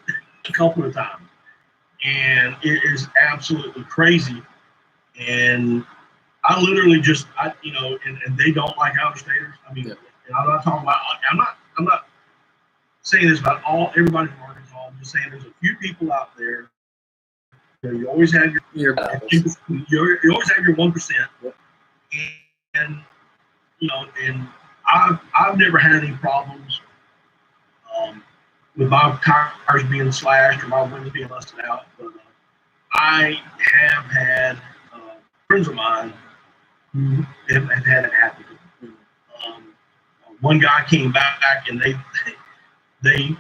a couple of times, and it is absolutely crazy. And I literally just and they don't like out-of-staters. I mean, and I'm not talking about. I'm not saying this about everybody from Arkansas. I'm just saying there's a few people out there. You always have you always have your 1%, and and I've never had any problems with my tires being slashed or my windows being busted out. But I have had friends of mine who have had it happen. One guy came back and they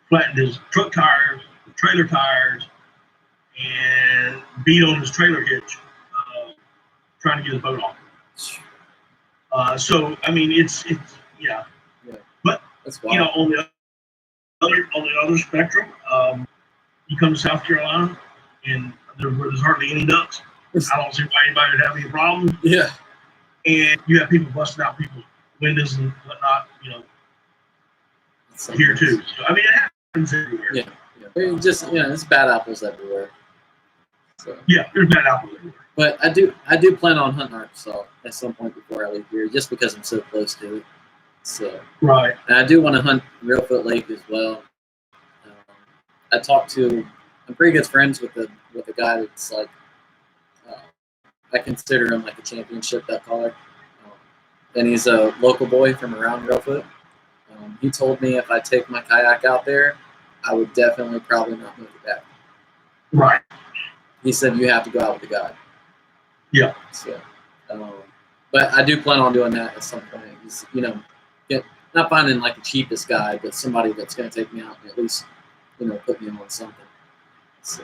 flattened his truck tires, the trailer tires, and beat on his trailer hitch, trying to get his boat off. So I mean, it's yeah. But on the other spectrum, you come to South Carolina, and there's hardly any ducks. I don't see why anybody would have any problems. Yeah. And you have people busting out people's windows and whatnot, here too. So I mean, it happens everywhere. Yeah. Just there's bad apples everywhere. So. Yeah, there's bad apples everywhere. But I do plan on hunting Arkansas at some point before I leave here, just because I'm so close to it. So right. And I do want to hunt Reelfoot Lake as well. I'm pretty good friends with the guy that's like, I consider him like a championship duck caller. And he's a local boy from around Reelfoot. He told me if I take my kayak out there, I would definitely probably not make it back. Right. He said you have to go out with a guide. Yeah. So, but I do plan on doing that at some point. Just, not finding like the cheapest guide, but somebody that's going to take me out and at least, put me on something. So.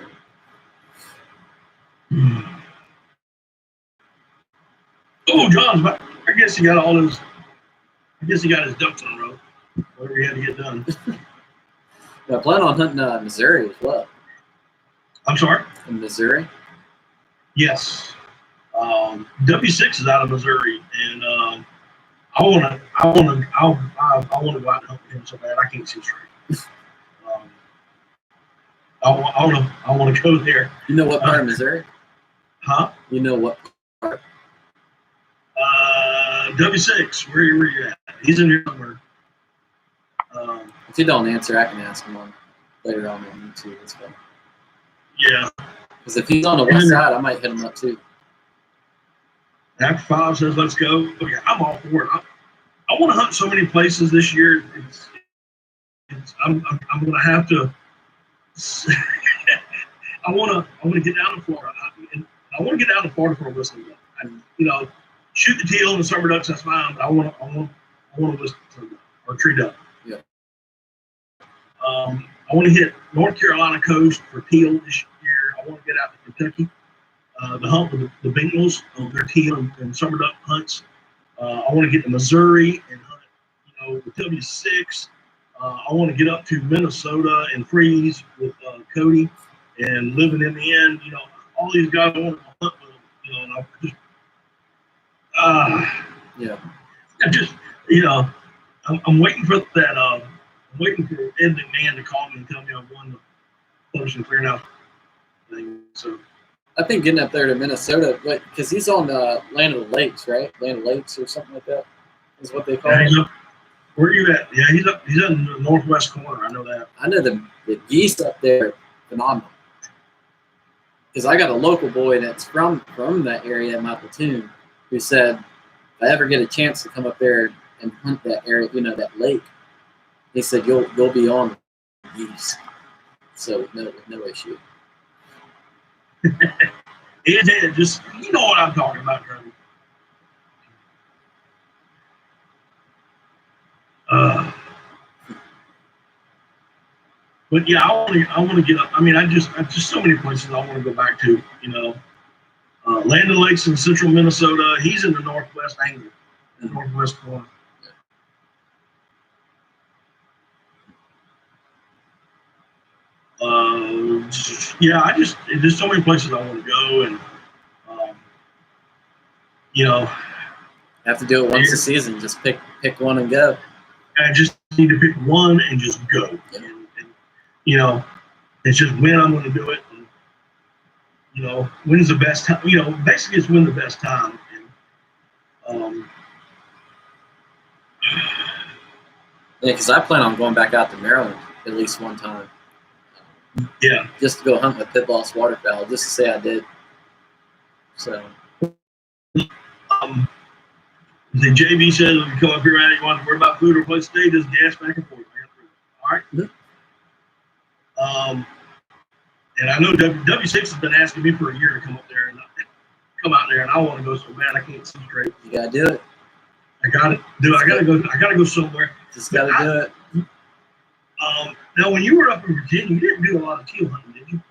Oh, John's back. I guess he got his ducks in a row. Whatever he had to get done. I plan on hunting Missouri as well. I'm sorry? In Missouri? Yes. W6 is out of Missouri, and I want to go out and hunt him so bad I can't see straight. I want to go there. You know what part of Missouri? Huh? You know what part? W6. Where you at? He's in here somewhere. If you don't answer, I can ask him later on YouTube as well. Yeah. Because if he's on the west side, I might hit him up too. After 5 says, let's go. Yeah, I'm all for it. I want to hunt so many places this year. I'm going to have to. I want to get down to Florida. I want to get down to Florida for a whistling duck. Shoot the teal and the summer ducks. That's fine. But I want to whistle or tree duck. Yeah. I want to hit North Carolina coast for teal this year. I want to get out to Kentucky to hunt with the Bengals on their teal and summer duck hunts. I want to get to Missouri and hunt, with W6. I want to get up to Minnesota and freeze with Cody and living in the end. All these guys I want to hunt with them. And I just, Yeah. I just, I'm waiting for that. I'm waiting for Ed McMahon to call me and tell me I've won the close and clear now thing. So I think getting up there to Minnesota, because he's on Land of the Lakes, right? Land of Lakes or something like that is what they call it. Where are you at? Yeah, he's up in the northwest corner. I know that. I know the geese up there, phenomenal. Because I got a local boy that's from that area in my platoon who said, if I ever get a chance to come up there and hunt that area, that lake, he said you'll be on geese. So with no issue. It just what I'm talking about, Trevor. But yeah, I want to get up. I mean, I just so many places I want to go back to. Land of Lakes in central Minnesota. He's in the northwest angle, the northwest corner. There's so many places I want to go, and have to do it once a season. Just pick one and go. I just need to pick one and just go. Yeah. And it's just when I'm going to do it. And, when's the best time? Basically, it's when the best time. And, yeah, because I plan on going back out to Maryland at least one time. Yeah. Just to go hunt with pit boss waterfowl, just to say I did. So. The JV says when you come up here, you want to worry about food or place to stay, just gas back and forth. All right. Mm-hmm. And I know W6 has been asking me for a year to come up there and come out there, and I want to go so bad I can't see straight. You gotta do it. I got it, dude. I gotta go somewhere. Just gotta do it. Now, when you were up in Virginia, you didn't do a lot of teal hunting, did you?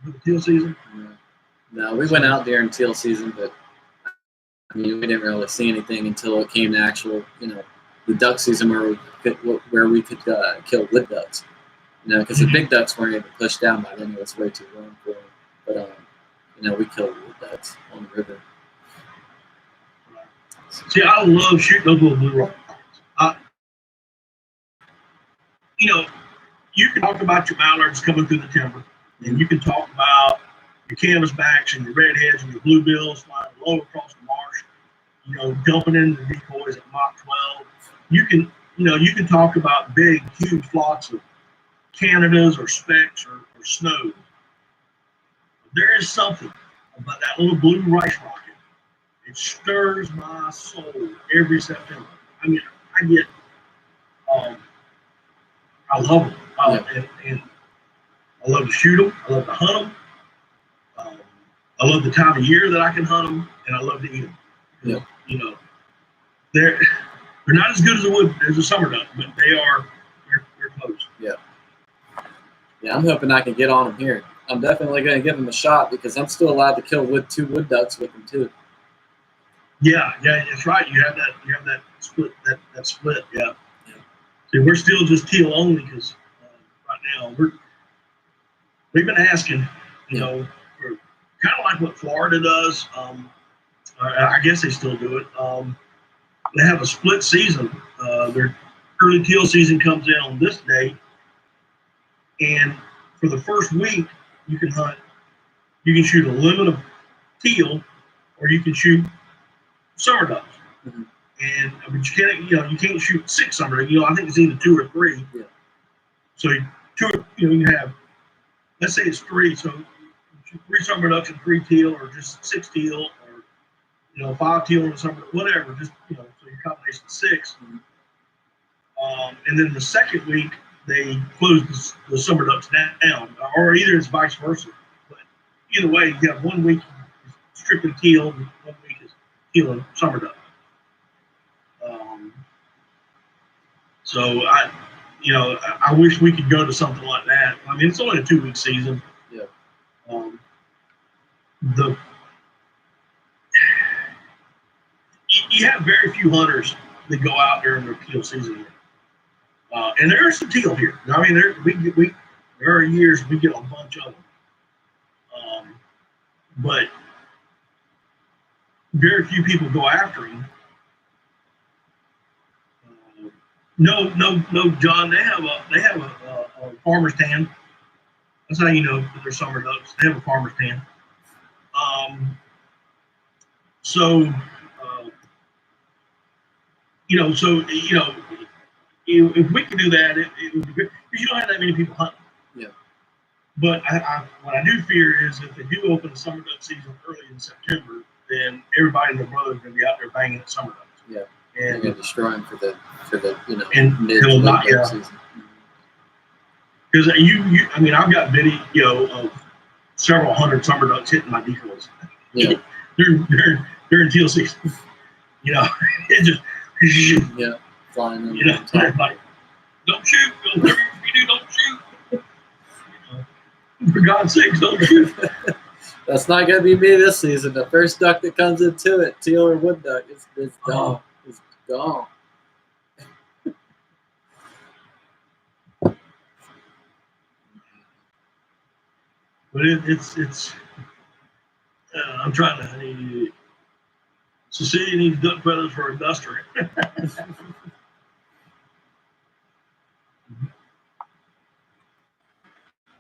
For the teal season? No, we went out during teal season, but we didn't really see anything until it came to actual, the duck season where we could kill wood ducks. Because the big ducks weren't even pushed down by then; it was way too warm for them. But we killed wood ducks on the river. See, I love shooting those little blue rockets. You can talk about your mallards coming through the timber, and you can talk about your canvasbacks and your redheads and your bluebills flying low across the marsh. Dumping into the decoys at Mach 12. You can talk about big, huge flocks of Canadas or specks or snows. There is something about that little blue rice rocket. It stirs my soul every September. I mean, I love them. And I love to shoot them. I love to hunt them. I love the time of year that I can hunt them, and I love to eat them. Yeah. They're not as good as a summer duck, but they're close. Yeah. Yeah, I'm hoping I can get on them here. I'm definitely going to give them a shot because I'm still allowed to kill two wood ducks with them too. Yeah, that's right. You have that split. That split. Yeah. See, we're still just teal only because right now we've been asking, for kind of like what Florida does. I guess they still do it. They have a split season. Their early teal season comes in on this date, and for the first week you can hunt. You can shoot a limit of teal, or you can shoot summer ducks. Mm-hmm. But you can't shoot 6 summer ducks. I think it's either 2 or 3. Yeah. So you have, let's say it's 3. So 3 summer ducks and 3 teal, or just 6 teal, or 5 teal and summer, whatever. Just so your combination of 6. Mm-hmm. And then the second week they close the summer ducks down, or either it's vice versa. But either way, you have 1 week strictly teal, and 1 week is teal and summer duck. So I wish we could go to something like that. I mean, it's only a 2-week season. Yeah. The you have very few hunters that go out during their teal season, and there are some teal here. I mean, there are years we get a bunch of them, but very few people go after them. No, John. They have a farmer's tan. That's how you know that they're summer ducks. They have a farmer's tan. So, if we could do that, it would be good because you don't have that many people hunting. Yeah. But what I do fear is if they do open the summer duck season early in September, then everybody and their brother is going to be out there banging at summer ducks. Yeah. And they're going to destroy them for the and mid to late duck season. Because I've got video of several hundred summer ducks hitting my decoys. Yeah. during teal season. It just flying in. Like, don't shoot. If you do, don't shoot. For God's sakes, don't shoot. That's not going to be me this season. The first duck that comes into it, teal or wood duck, it's gone. It's gone. But it's. I'm trying to. Cecilia needs duck feathers for a duster.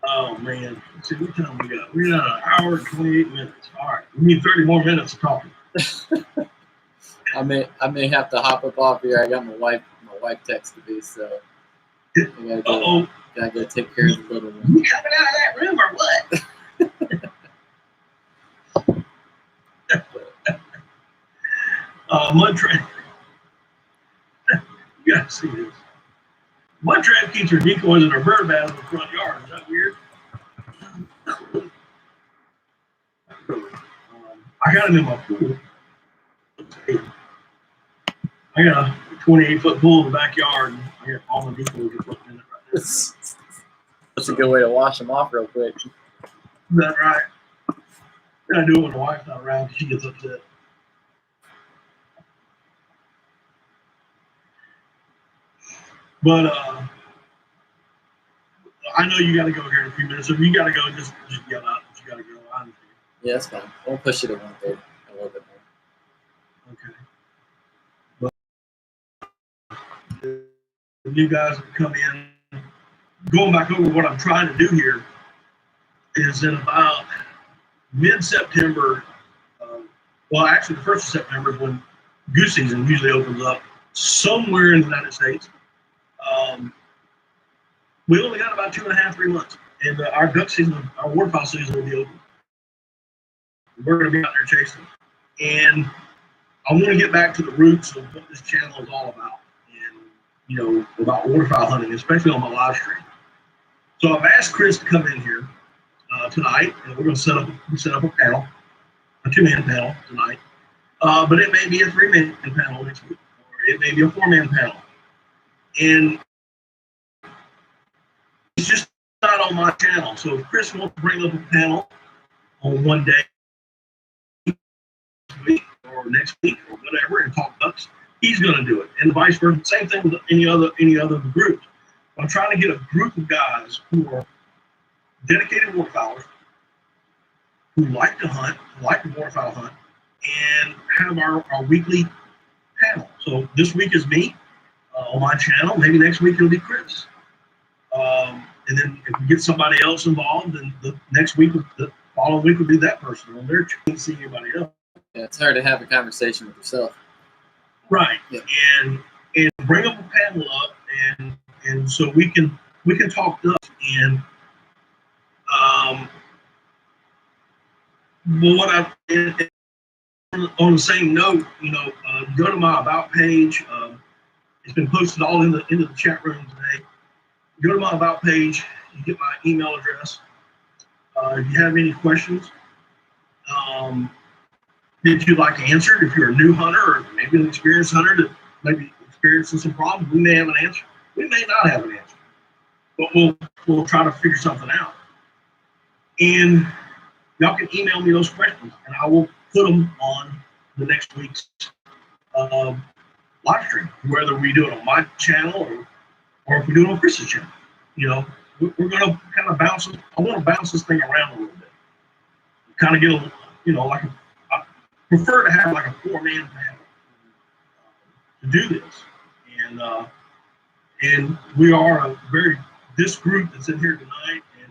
Oh man! Let's see what time we got. We're at an hour and 28 minutes. All right, we need 30 more minutes of talking. I may have to hop up off here. I got my wife texted me, so I gotta go take care of the little one. You coming out of that room or what? Mud trap. You gotta see this. Mud trap keeps her decoys and her bird baths in the front yard. Is that weird? I got them in my pool. I got a 28-foot pool in the backyard, and I got all my decoys put in it right there. That's a good way to wash them off real quick. Is that right? I do it when the wife's not around. She gets upset. But I know you got to go here in a few minutes. So if you got to go, just yell out that you got to go. I understand. Yeah, that's fine. We'll push it at 1:30, a little bit more. Okay. But you guys have come in. Going back over what I'm trying to do here is in about mid-September. Well, actually, the 1st of September is when goose season usually opens up somewhere in the United States. We only got about 2.5, 3 months, and our duck season, our waterfowl season will be open. We're going to be out there chasing, and I want to get back to the roots of what this channel is all about, and about waterfowl hunting, especially on my live stream. So I've asked Chris to come in here tonight, and we're going to set up a panel, a 2-man panel tonight, but it may be a 3-man panel next week, or it may be a 4-man panel, and it's just not on my channel. So if Chris wants to bring up a panel on one day, or next week, or whatever, and talk ducks, he's going to do it, and vice versa. Same thing with any other groups. I'm trying to get a group of guys who are dedicated waterfowlers, who like to hunt, who like to waterfowl hunt, and have our weekly panel. So this week is me on my channel. Maybe next week it'll be Chris. And then if we get somebody else involved, then the following week will be that person on their channel. See anybody else. Yeah, it's hard to have a conversation with yourself. Right. Yeah. And bring up a panel up, and so we can talk ducks. And on the same note, go to my about page. It's been posted all into the chat room today. Go to my about page. You get my email address. If you have any questions that you'd like answered, if you're a new hunter or maybe an experienced hunter that may be experiencing some problems, we may have an answer. We may not have an answer, but we'll try to figure something out. And y'all can email me those questions, and I will put them on the next week's live stream, whether we do it on my channel or if we do it on Chris's channel. You know, we're going to kind of bounce it. I want to bounce this thing around a little bit. Kind of get a, you know, I prefer to have like a 4-man panel to do this. And we are this group that's in here tonight, and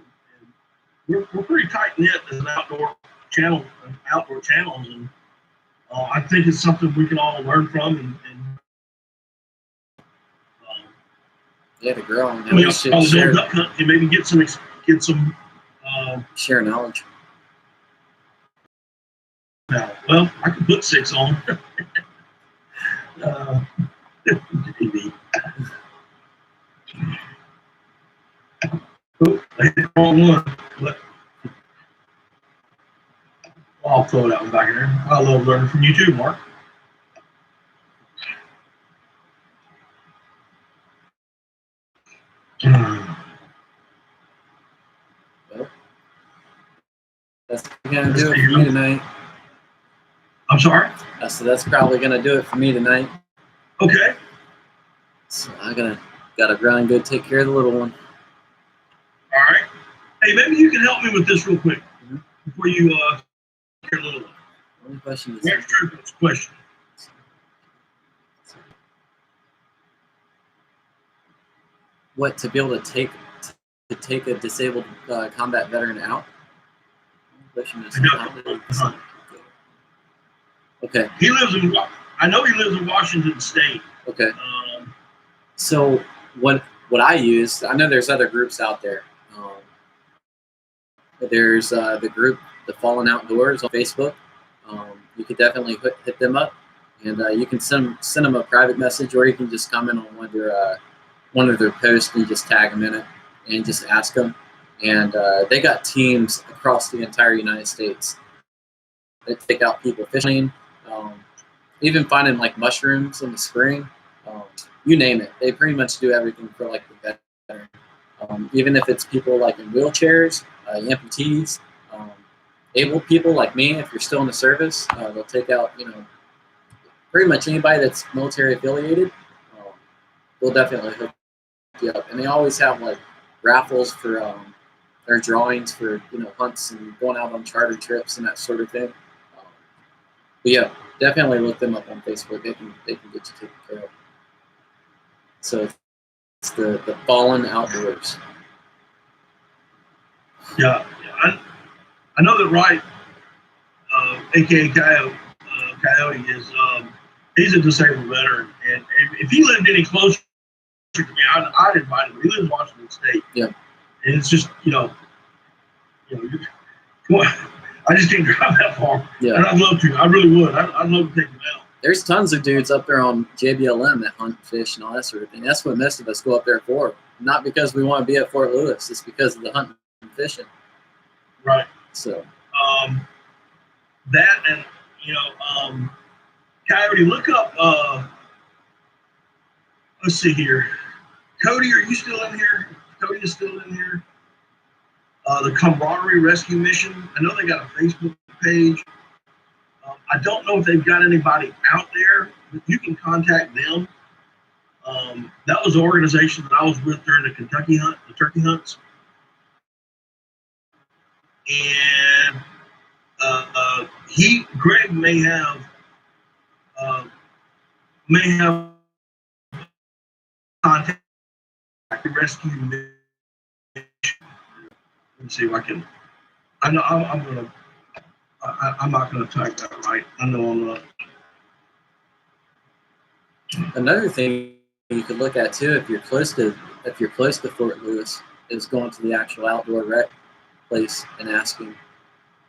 we're pretty tight knit as an outdoor channels, and I think it's something we can all learn from and Yeah, to grow. And we we should should share, duck hunt and maybe get some share knowledge. now. Well, I could put 6 on. Maybe. Oh, I hit the wrong one. But I'll throw that one back in there. I love learning from you too, Mark. Well, that's gonna do it for me tonight. I'm sorry? So that's probably gonna do it for me tonight. Okay. So I gotta grind good, take care of the little one. All right. Hey, maybe you can help me with this real quick before you hear a little one. One question is Next trooper's question. what to be able to take a disabled combat veteran out? The question is okay. He lives in. I know he lives in Washington State. Okay. So what I use, I know there's other groups out there. There's the group, The Fallen Outdoors on Facebook. You could definitely hit them up, and you can send them a private message, or you can just comment on one of their posts and just tag them in it and just ask them. And they got teams across the entire United States. They take out people fishing, even finding like mushrooms in the spring. You name it. They pretty much do everything for like the veteran. Even if it's people like in wheelchairs, amputees, able people like me, if you're still in the service, they'll take out, pretty much anybody that's military affiliated. They'll definitely hook you up. And they always have like raffles for their drawings for, hunts and going out on charter trips and that sort of thing. But yeah, definitely look them up on Facebook. They can get you taken care of. So it's the Fallen Outdoors. Yeah, I know that Wright, aka Coyote, is he's a disabled veteran, and if he lived any closer to me, I'd invite him. He lives in Washington State. Yeah, and it's just I just can't drive that far. Yeah, and I'd love to. I really would. I'd love to take him out. There's tons of dudes up there on JBLM that hunt, fish, and all that sort of thing. That's what most of us go up there for. Not because we want to be at Fort Lewis. It's because of the hunting and fishing. Right. So. That and Coyote, look up. Let's see here. Cody, are you still in here? Cody is still in here. The Camaraderie Rescue Mission. I know they got a Facebook page. I don't know if they've got anybody out there, but you can contact them. That was the organization that I was with during the Kentucky hunt, the turkey hunts. And Greg may have contact the rescue mission. Let me see if I can. I know I'm not gonna type that right. I know I'm not. Another thing you could look at too, if you're close to Fort Lewis, is going to the actual outdoor rec place and asking,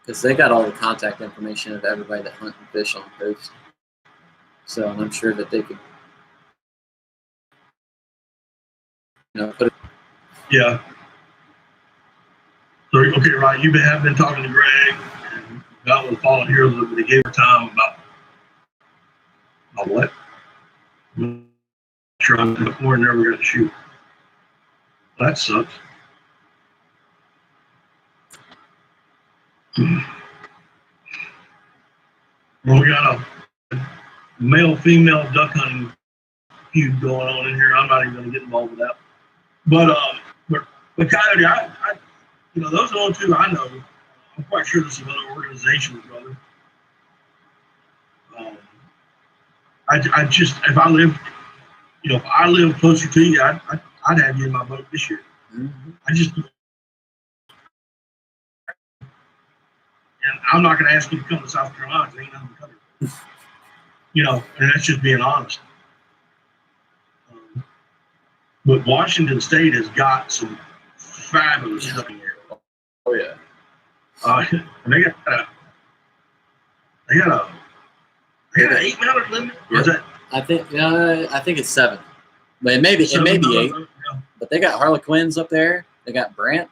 because they got all the contact information of everybody that hunt and fish on the coast. So I'm sure that they could, put it. Yeah. So okay, right. You have been talking to Greg, and got with Fallen Heroes. They gave her time about what? I'm sure I'm before and never going to shoot. That sucks. Well, we got a male-female duck hunting feud going on in here. I'm not even going to get involved with that. But Coyote, those are the only two I know. I'm quite sure there's some other organizations, brother. I just, if I live closer to you, I'd have you in my boat this year. Mm-hmm. And I'm not going to ask you to come to South Carolina because ain't nothing to cover. And that's just being honest. But Washington State has got some fabulous stuff here. Oh yeah. And they got an 8-mount limit. Or is that? I think it's 7, but it may be 8. Yeah. But they got Harlequins up there. They got Brant.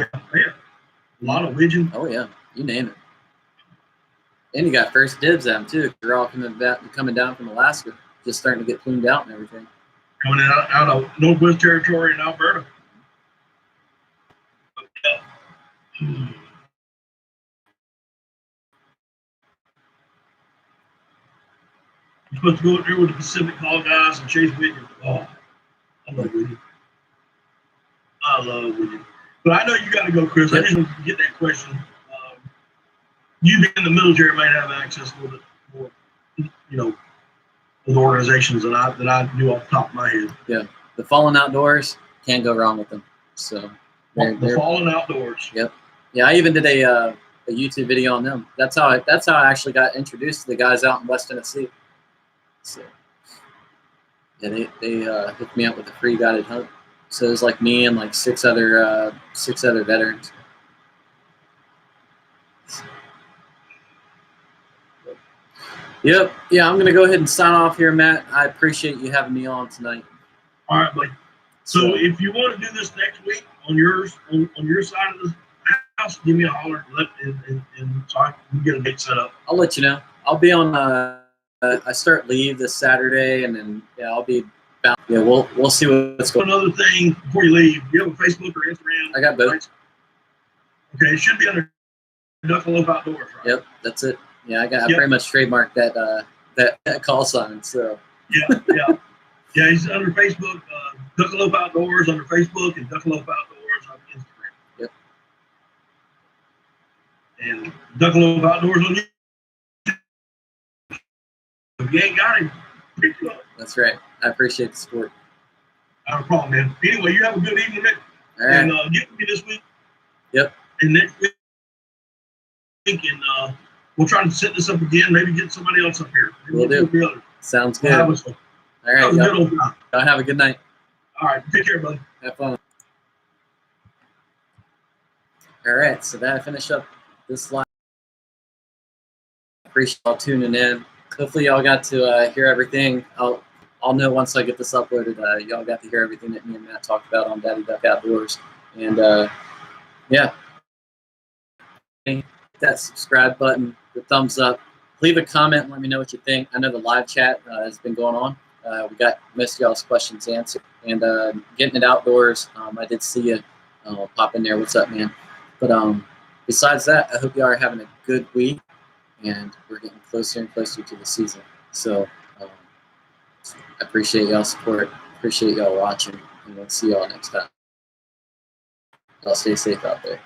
Yeah. A lot of widgeon. Oh yeah, you name it. And you got first dibs at them too. They're all coming down from Alaska, just starting to get plumed out and everything. Coming out of Northwest Territory in Alberta. Yeah. You're supposed to go up there with the Pacific Hall guys and chase widgeon. Oh, I love widgeon. But I know you got to go, Chris. I just want to get that question. You being in the military might have access to a little bit more, with organizations that I knew off the top of my head. Yeah, the Fallen Outdoors, can't go wrong with them. So the Fallen Outdoors. Yep. Yeah, I even did a YouTube video on them. That's how I actually got introduced to the guys out in West Tennessee. So yeah, they hooked me up with a free guided hunt. So it was like me and like six other veterans. Yep. Yeah, I'm gonna go ahead and sign off here, Matt. I appreciate you having me on tonight. All right, buddy. So if you want to do this next week on your side of the house, give me a holler and so I can get a date set up. I'll let you know. I'll be on. I start leave this Saturday, and then I'll be. Yeah, we'll see what's going on. Another thing before you leave, do you have a Facebook or Instagram? I got both. Right? Okay, it should be under Duckalope Outdoors, right? Yep, that's it. Yeah, I pretty much trademarked that call sign. So yeah. He's under Facebook, Duckalope Outdoors under Facebook, and Duckalope Outdoors on Instagram. Yep. And Duckalope Outdoors on YouTube. If you ain't got him, pick him up. That's right. I appreciate the support. Not a problem, man. Anyway, you have a good evening, man. All right. And get with me this week. Yep. And next week, and we'll try to set this up again. Maybe get somebody else up here. We'll do. Sounds good. All right. Y'all have a good night. All right. Take care, buddy. Have fun. All right. So that finished up this live. Appreciate y'all tuning in. Hopefully y'all got to hear everything. I'll know once I get this uploaded. Y'all got to hear everything that me and Matt talked about on Daddy Duck Outdoors. And hit that subscribe button, the thumbs up. Leave a comment and let me know what you think. I know the live chat has been going on. We got most of y'all's questions answered. And getting it outdoors, I did see you pop in there. What's up, man? But besides that, I hope y'all are having a good week. And we're getting closer and closer to the season. So I appreciate y'all's support. Appreciate y'all watching. And we'll see y'all next time. Y'all stay safe out there.